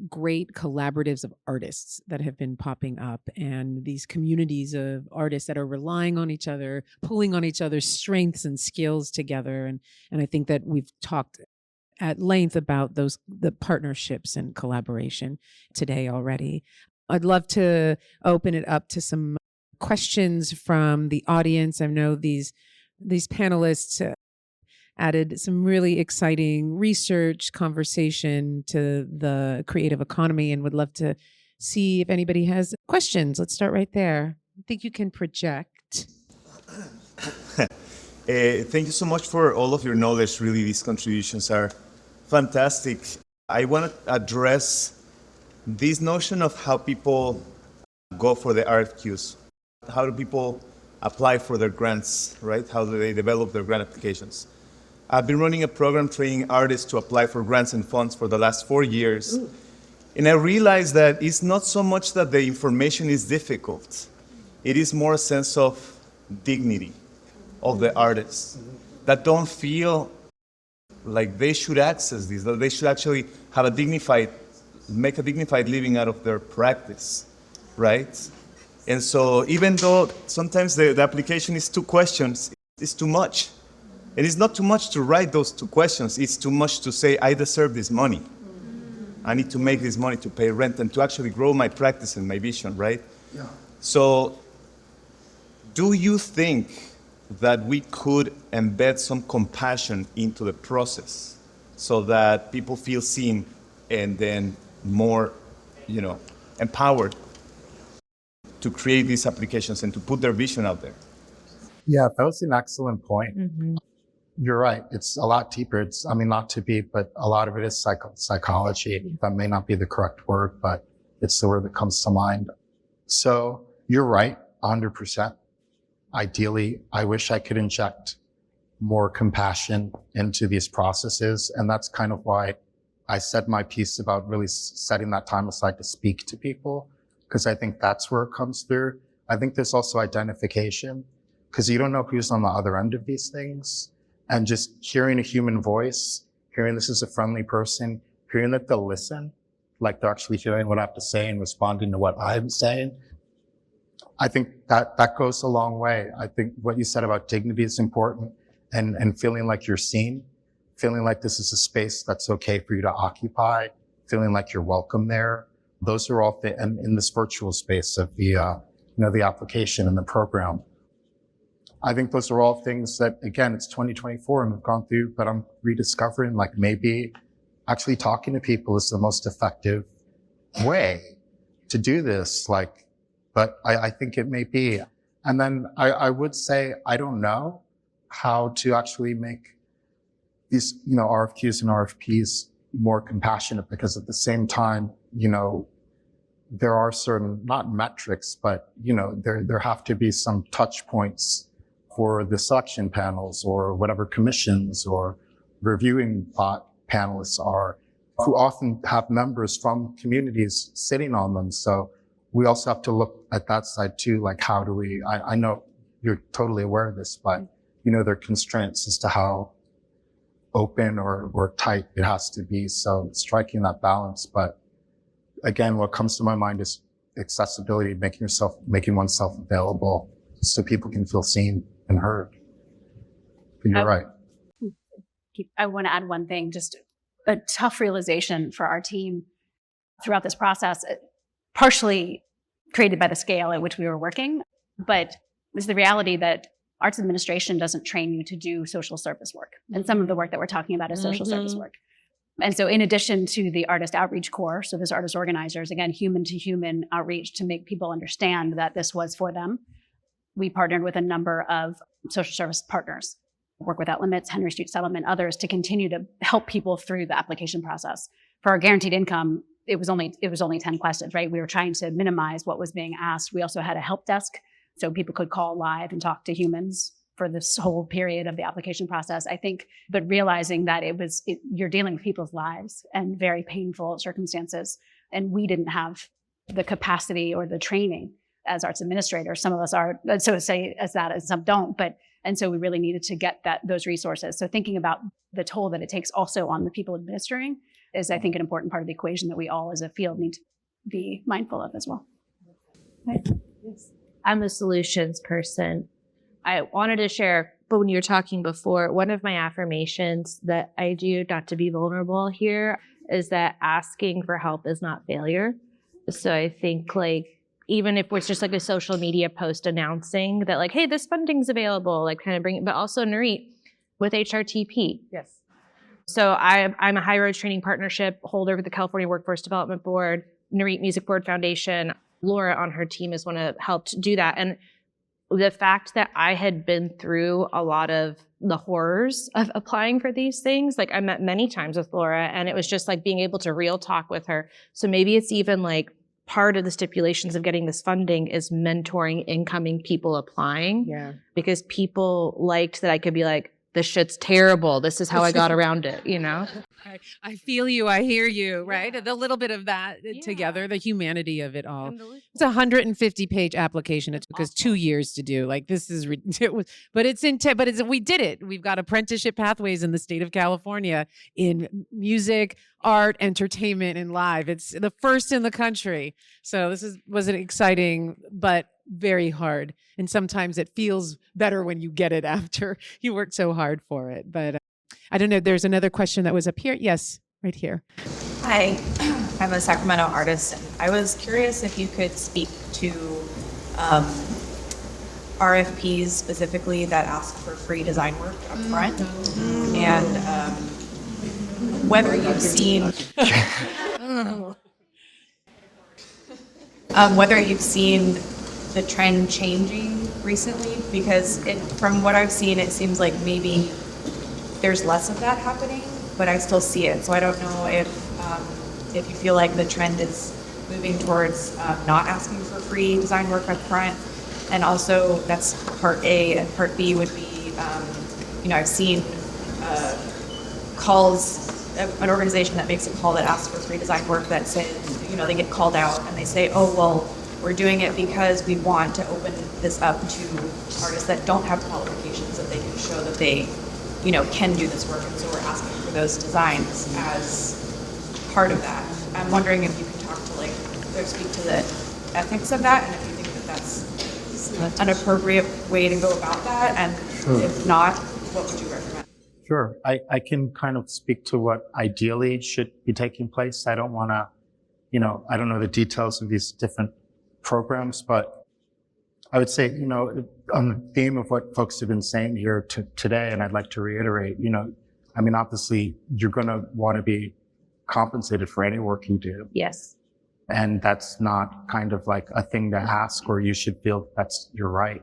great collaboratives of artists that have been popping up, and these communities of artists that are relying on each other, pulling on each other's strengths and skills together. And I think that we've talked at length about the partnerships and collaboration today already. I'd love to open it up to some questions from the audience. I know these panelists added some really exciting research conversation to the creative economy, and would love to see if anybody has questions. Let's start right there. I think you can project. Thank you so much for all of your knowledge. Really, these contributions are fantastic. I want to address this notion of how people go for the RFQs. How do people apply for their grants, right? How do they develop their grant applications? I've been running a program training artists to apply for grants and funds for the last 4 years. Ooh. And I realized that it's not so much that the information is difficult. It is more a sense of dignity of the artists that don't feel like they should access this, that they should actually have make a dignified living out of their practice, right? And so even though sometimes the application is 2 questions, it's too much. And it's not too much to write those 2 questions, it's too much to say, I deserve this money. I need to make this money to pay rent and to actually grow my practice and my vision, right? Yeah. So do you think that we could embed some compassion into the process so that people feel seen and then more, empowered to create these applications and to put their vision out there? Yeah, that was an excellent point. Mm-hmm. You're right. It's a lot deeper. Not to be, but a lot of it is psychology. That may not be the correct word, but it's the word that comes to mind. So you're right, 100%. Ideally, I wish I could inject more compassion into these processes. And that's kind of why I said my piece about really setting that time aside to speak to people, because I think that's where it comes through. I think there's also identification, because you don't know who's on the other end of these things. And just hearing a human voice, hearing this is a friendly person, hearing that they'll listen, like they're actually hearing what I have to say and responding to what I'm saying. I think that goes a long way. I think what you said about dignity is important, and feeling like you're seen, feeling like this is a space that's okay for you to occupy, feeling like you're welcome there. Those are all and in this virtual space of the application and the program. I think those are all things that, again, it's 2024 and we've gone through, but I'm rediscovering like maybe actually talking to people is the most effective way to do this. But I think it may be. And then I would say, I don't know how to actually make these, RFQs and RFPs more compassionate, because at the same time, there are certain, not metrics, but, there have to be some touch points for the selection panels or whatever commissions or reviewing panelists are, who often have members from communities sitting on them. So we also have to look at that side too, like how do we, I know you're totally aware of this, but there are constraints as to how open or tight it has to be. So striking that balance. But again, what comes to my mind is accessibility, making oneself available so people can feel seen and heard. But you're right. I want to add one thing, just a tough realization for our team throughout this process, partially created by the scale at which we were working, but is the reality that arts administration doesn't train you to do social service work. And some of the work that we're talking about is social service work. And so in addition to the artist outreach core, so this artist organizers, again, human to human outreach to make people understand that this was for them, we partnered with a number of social service partners, Work Without Limits, Henry Street Settlement, others, to continue to help people through the application process. For our guaranteed income, it was only 10 questions, right? We were trying to minimize what was being asked. We also had a help desk, so people could call live and talk to humans for this whole period of the application process, I think. But realizing that you're dealing with people's lives and very painful circumstances, and we didn't have the capacity or the training as arts administrators. Some of us are, so to say, as that, and some don't. And so we really needed to get those resources. So thinking about the toll that it takes also on the people administering is, I think, an important part of the equation that we all as a field need to be mindful of as well. Right. I'm a solutions person. I wanted to share but when you were talking before, one of my affirmations that I do, not to be vulnerable here, is that asking for help is not failure. So I think like, even if it's just like a social media post announcing that like, hey, this funding's available, like kind of bring it, but also Narit with HRTP. Yes. So I'm a high road training partnership holder with the California Workforce Development Board, Narit Music Board Foundation. Laura on her team is one of helped do that. And the fact that I had been through a lot of the horrors of applying for these things, like I met many times with Laura, and it was just like being able to real talk with her. So maybe it's even like part of the stipulations of getting this funding is mentoring incoming people applying. Yeah. Because people liked that I could be like, this shit's terrible. This is how I got around it, you know? I feel you. I hear you, right? The little bit of that together, the humanity of it all. It's a 150-page application. It took us 2 years to do. Like this is, but we did it. We've got apprenticeship pathways in the state of California in music, art, entertainment, and live. It's the first in the country. So this was an exciting, but very hard. And sometimes it feels better when you get it after you worked so hard for it. But I don't know. There's another question that was up here. Yes, right here. Hi, I'm a Sacramento artist. And I was curious if you could speak to RFPs specifically that ask for free design work up front, and whether you've seen the trend changing recently, because from what I've seen, it seems like maybe there's less of that happening, but I still see it. So I don't know if you feel like the trend is moving towards not asking for free design work up front. And also that's part A, and part B would be, I've seen calls, an organization that makes a call that asks for free design work that says, they get called out and they say, oh, well, we're doing it because we want to open this up to artists that don't have qualifications, that they can show that they, can do this work. And so we're asking for those designs as part of that. I'm wondering if you can talk to or speak to the ethics of that, and if you think that that's an appropriate way to go about that, and if not, what would you recommend? Sure. I can kind of speak to what ideally should be taking place. I don't want to, I don't know the details of these different programs, but I would say, on the theme of what folks have been saying here today, and I'd like to reiterate, obviously you're going to want to be compensated for any work you do. Yes. And that's not kind of like a thing to ask, or you should feel that's your right.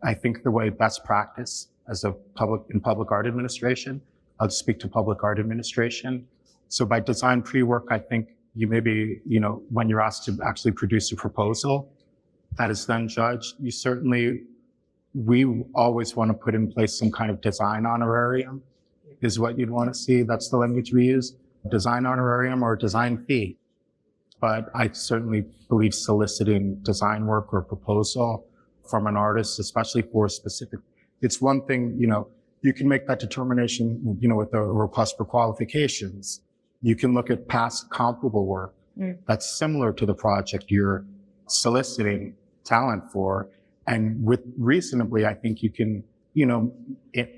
I think the way best practice in public art administration, I'll speak to public art administration. So by design pre-work, I think you maybe, when you're asked to actually produce a proposal that is then judged, we always want to put in place some kind of design honorarium is what you'd want to see. That's the language we use, design honorarium or design fee. But I certainly believe soliciting design work or proposal from an artist, especially for a specific, it's one thing, you can make that determination, with a request for qualifications. You can look at past comparable work that's similar to the project you're soliciting talent for. And reasonably, I think you can,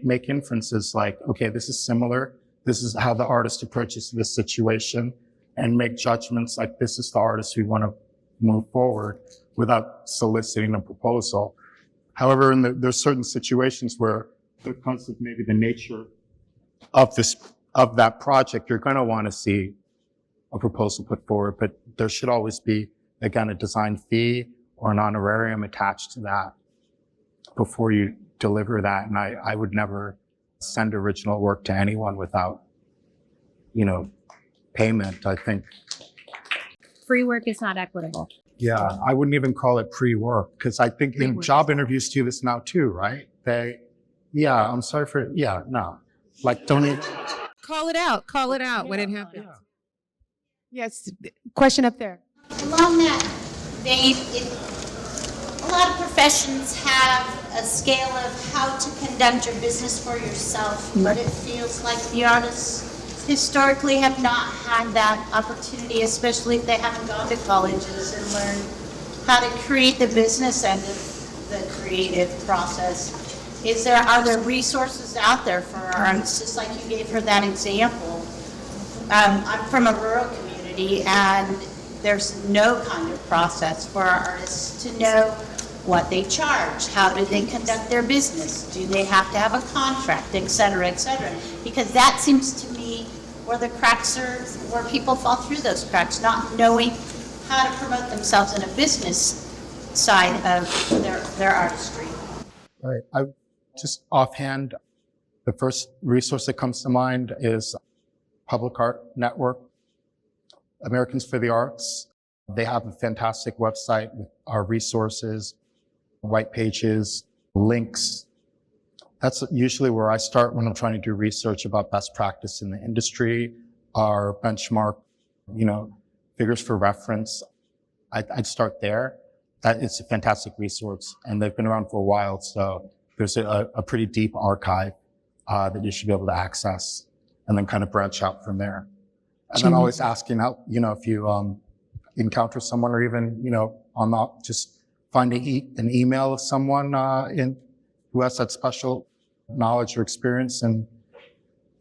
make inferences like, okay, this is similar. This is how the artist approaches this situation, and make judgments like this is the artist we want to move forward without soliciting a proposal. However, there's certain situations where, because of maybe the nature of that project, you're going to want to see a proposal put forward, but there should always be, again, a design fee or an honorarium attached to that before you deliver that. And I would never send original work to anyone without, payment, I think. Free work is not equitable. Yeah, I wouldn't even call it pre-work, because I think in job interviews do this now too, right? Don't even. Call it out when it happens. Yes, question up there. Along that vein, a lot of professions have a scale of how to conduct your business for yourself, but it feels like the artists historically have not had that opportunity, especially if they haven't gone to colleges and learned how to create the business end of the creative process. Are there resources out there for our artists, just like you gave her that example? I'm from a rural community, and there's no kind of process for our artists to know what they charge, how do they conduct their business, do they have to have a contract, et cetera, because that seems to me where the cracks are, where people fall through those cracks, not knowing how to promote themselves in a business side of their artistry. Right. I just offhand, the first resource that comes to mind is Public Art Network, Americans for the Arts. They have a fantastic website with our resources, white pages, links. That's usually where I start when I'm trying to do research about best practice in the industry, our benchmark, figures for reference. I'd start there. That is a fantastic resource, and they've been around for a while, so there's a pretty deep archive that you should be able to access, and then kind of branch out from there. And then always asking out, if you encounter someone, or even, just find an email of someone who has that special knowledge or experience, and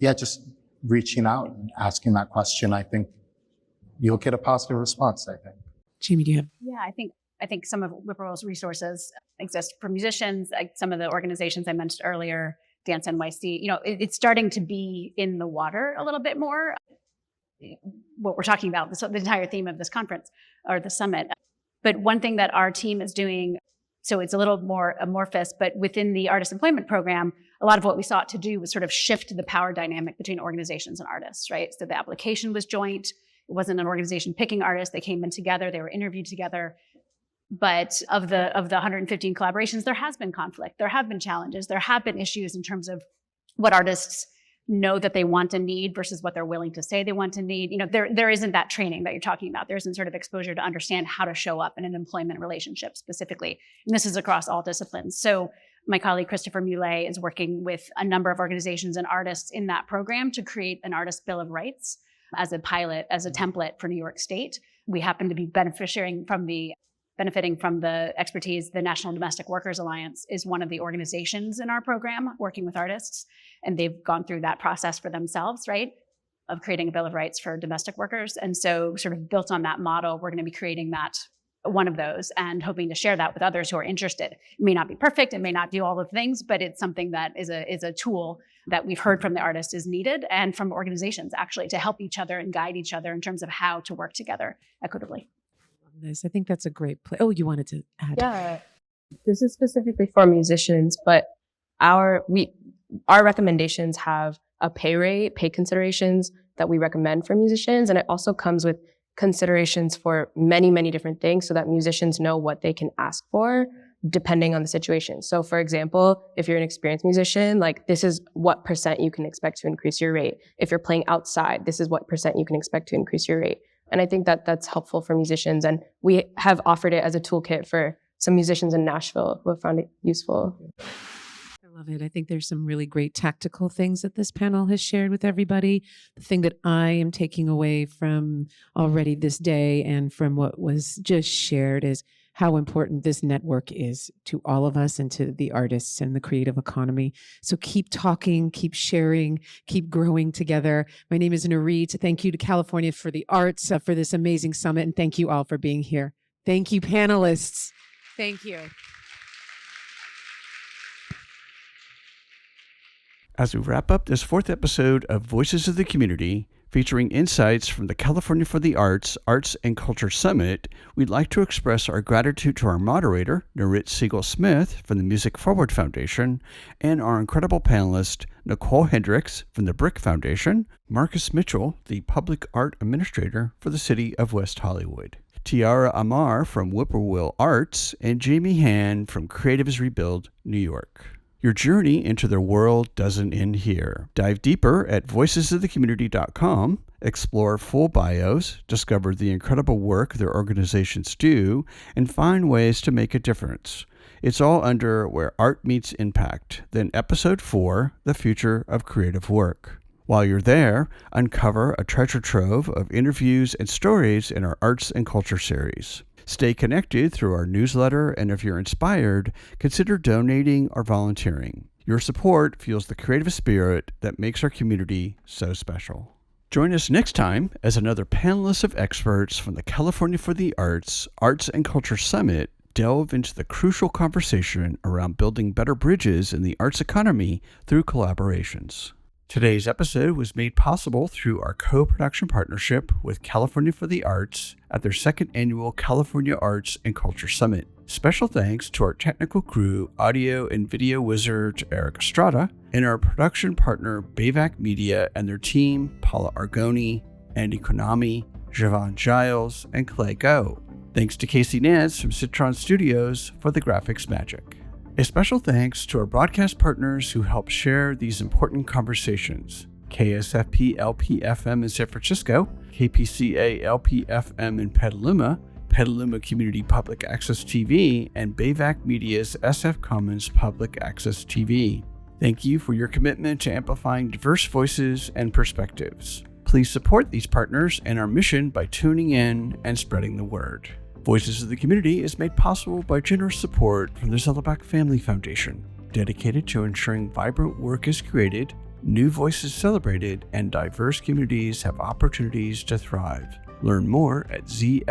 just reaching out and asking that question. I think you'll get a positive response, I think. Jamie, do you have? Yeah, I think some of Whippoorwill's resources exist for musicians. Like some of the organizations I mentioned earlier, Dance NYC, it's starting to be in the water a little bit more. What we're talking about, the entire theme of this conference or the summit. But one thing that our team is doing, so it's a little more amorphous, but within the artist employment program, a lot of what we sought to do was sort of shift the power dynamic between organizations and artists, right? So the application was joint. It wasn't an organization picking artists. They came in together. They were interviewed together. But of the 115 collaborations, there has been conflict. There have been challenges. There have been issues in terms of what artists know that they want and need versus what they're willing to say they want and need. There isn't that training that you're talking about. There isn't sort of exposure to understand how to show up in an employment relationship specifically. And this is across all disciplines. So my colleague Christopher Muley is working with a number of organizations and artists in that program to create an artist bill of rights as a pilot, as a template for New York State. We happen to be benefiting from the expertise. The National Domestic Workers Alliance is one of the organizations in our program working with artists, and they've gone through that process for themselves, right, of creating a Bill of Rights for domestic workers. And so sort of built on that model, we're going to be creating one of those and hoping to share that with others who are interested. It may not be perfect, it may not do all the things, but it's something that is a tool that we've heard from the artists is needed, and from organizations actually, to help each other and guide each other in terms of how to work together equitably. This. I think that's a great place. Oh, you wanted to add? Yeah, this is specifically for musicians, but our recommendations have a pay considerations that we recommend for musicians, and it also comes with considerations for many, many different things so that musicians know what they can ask for depending on the situation. So for example, if you're an experienced musician, this is what % you can expect to increase your rate. If you're playing outside, this is what % you can expect to increase your rate. And I think that that's helpful for musicians. And we have offered it as a toolkit for some musicians in Nashville who have found it useful. I love it. I think there's some really great tactical things that this panel has shared with everybody. The thing that I am taking away from already this day and from what was just shared is how important this network is to all of us and to the artists and the creative economy. So keep talking, keep sharing, keep growing together. My name is Narit. Thank you to California for the Arts for this amazing summit, and thank you all for being here. Thank you, panelists. Thank you. As we wrap up this 4th episode of Voices of the Community, featuring insights from the California for the Arts, Arts and Culture Summit, we'd like to express our gratitude to our moderator, Narit Siegel-Smith from the Music Forward Foundation, and our incredible panelist, Nicole Hendricks from the Brick Foundation, Marcus Mitchell, the Public Art Administrator for the City of West Hollywood, Tiara Amar from Whippoorwill Arts, and Jamie Hand from Creatives Rebuild, New York. Your journey into their world doesn't end here. Dive deeper at voicesofthecommunity.com, explore full bios, discover the incredible work their organizations do, and find ways to make a difference. It's all under Where Art Meets Impact, then Episode 4, The Future of Creative Work. While you're there, uncover a treasure trove of interviews and stories in our Arts and Culture series. Stay connected through our newsletter, and if you're inspired, consider donating or volunteering. Your support fuels the creative spirit that makes our community so special. Join us next time as another panelist of experts from the California for the Arts and Culture Summit delve into the crucial conversation around building better bridges in the arts economy through collaborations. Today's episode was made possible through our co-production partnership with California for the Arts at their second annual California Arts and Culture Summit. Special thanks to our technical crew, audio and video wizard Eric Estrada, and our production partner Bayvac Media and their team Paula Argoni, Andy Konami, Javon Giles, and Clay Go. Thanks to Casey Nance from Citron Studios for the graphics magic. A special thanks to our broadcast partners who help share these important conversations. KSFP LP-FM in San Francisco, KPCA LP-FM in Petaluma, Petaluma Community Public Access TV, and Bayvac Media's SF Commons Public Access TV. Thank you for your commitment to amplifying diverse voices and perspectives. Please support these partners and our mission by tuning in and spreading the word. Voices of the Community is made possible by generous support from the Zellerbach Family Foundation, dedicated to ensuring vibrant work is created, new voices celebrated, and diverse communities have opportunities to thrive. Learn more at zff.org.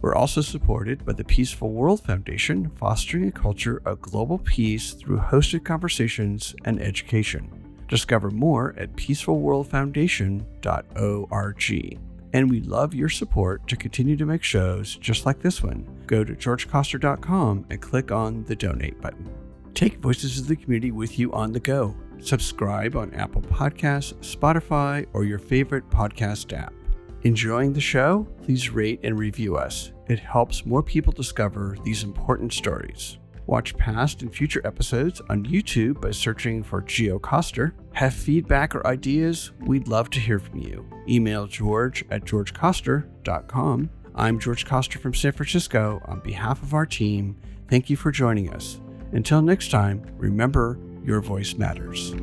We're also supported by the Peaceful World Foundation, fostering a culture of global peace through hosted conversations and education. Discover more at peacefulworldfoundation.org. And we love your support to continue to make shows just like this one. Go to georgecoster.com and click on the donate button. Take Voices of the Community with you on the go. Subscribe on Apple Podcasts, Spotify, or your favorite podcast app. Enjoying the show? Please rate and review us. It helps more people discover these important stories. Watch past and future episodes on YouTube by searching for Geo Coster. Have feedback or ideas? We'd love to hear from you. Email george@georgecoster.com. I'm George Coster from San Francisco. On behalf of our team, thank you for joining us. Until next time, remember, your voice matters.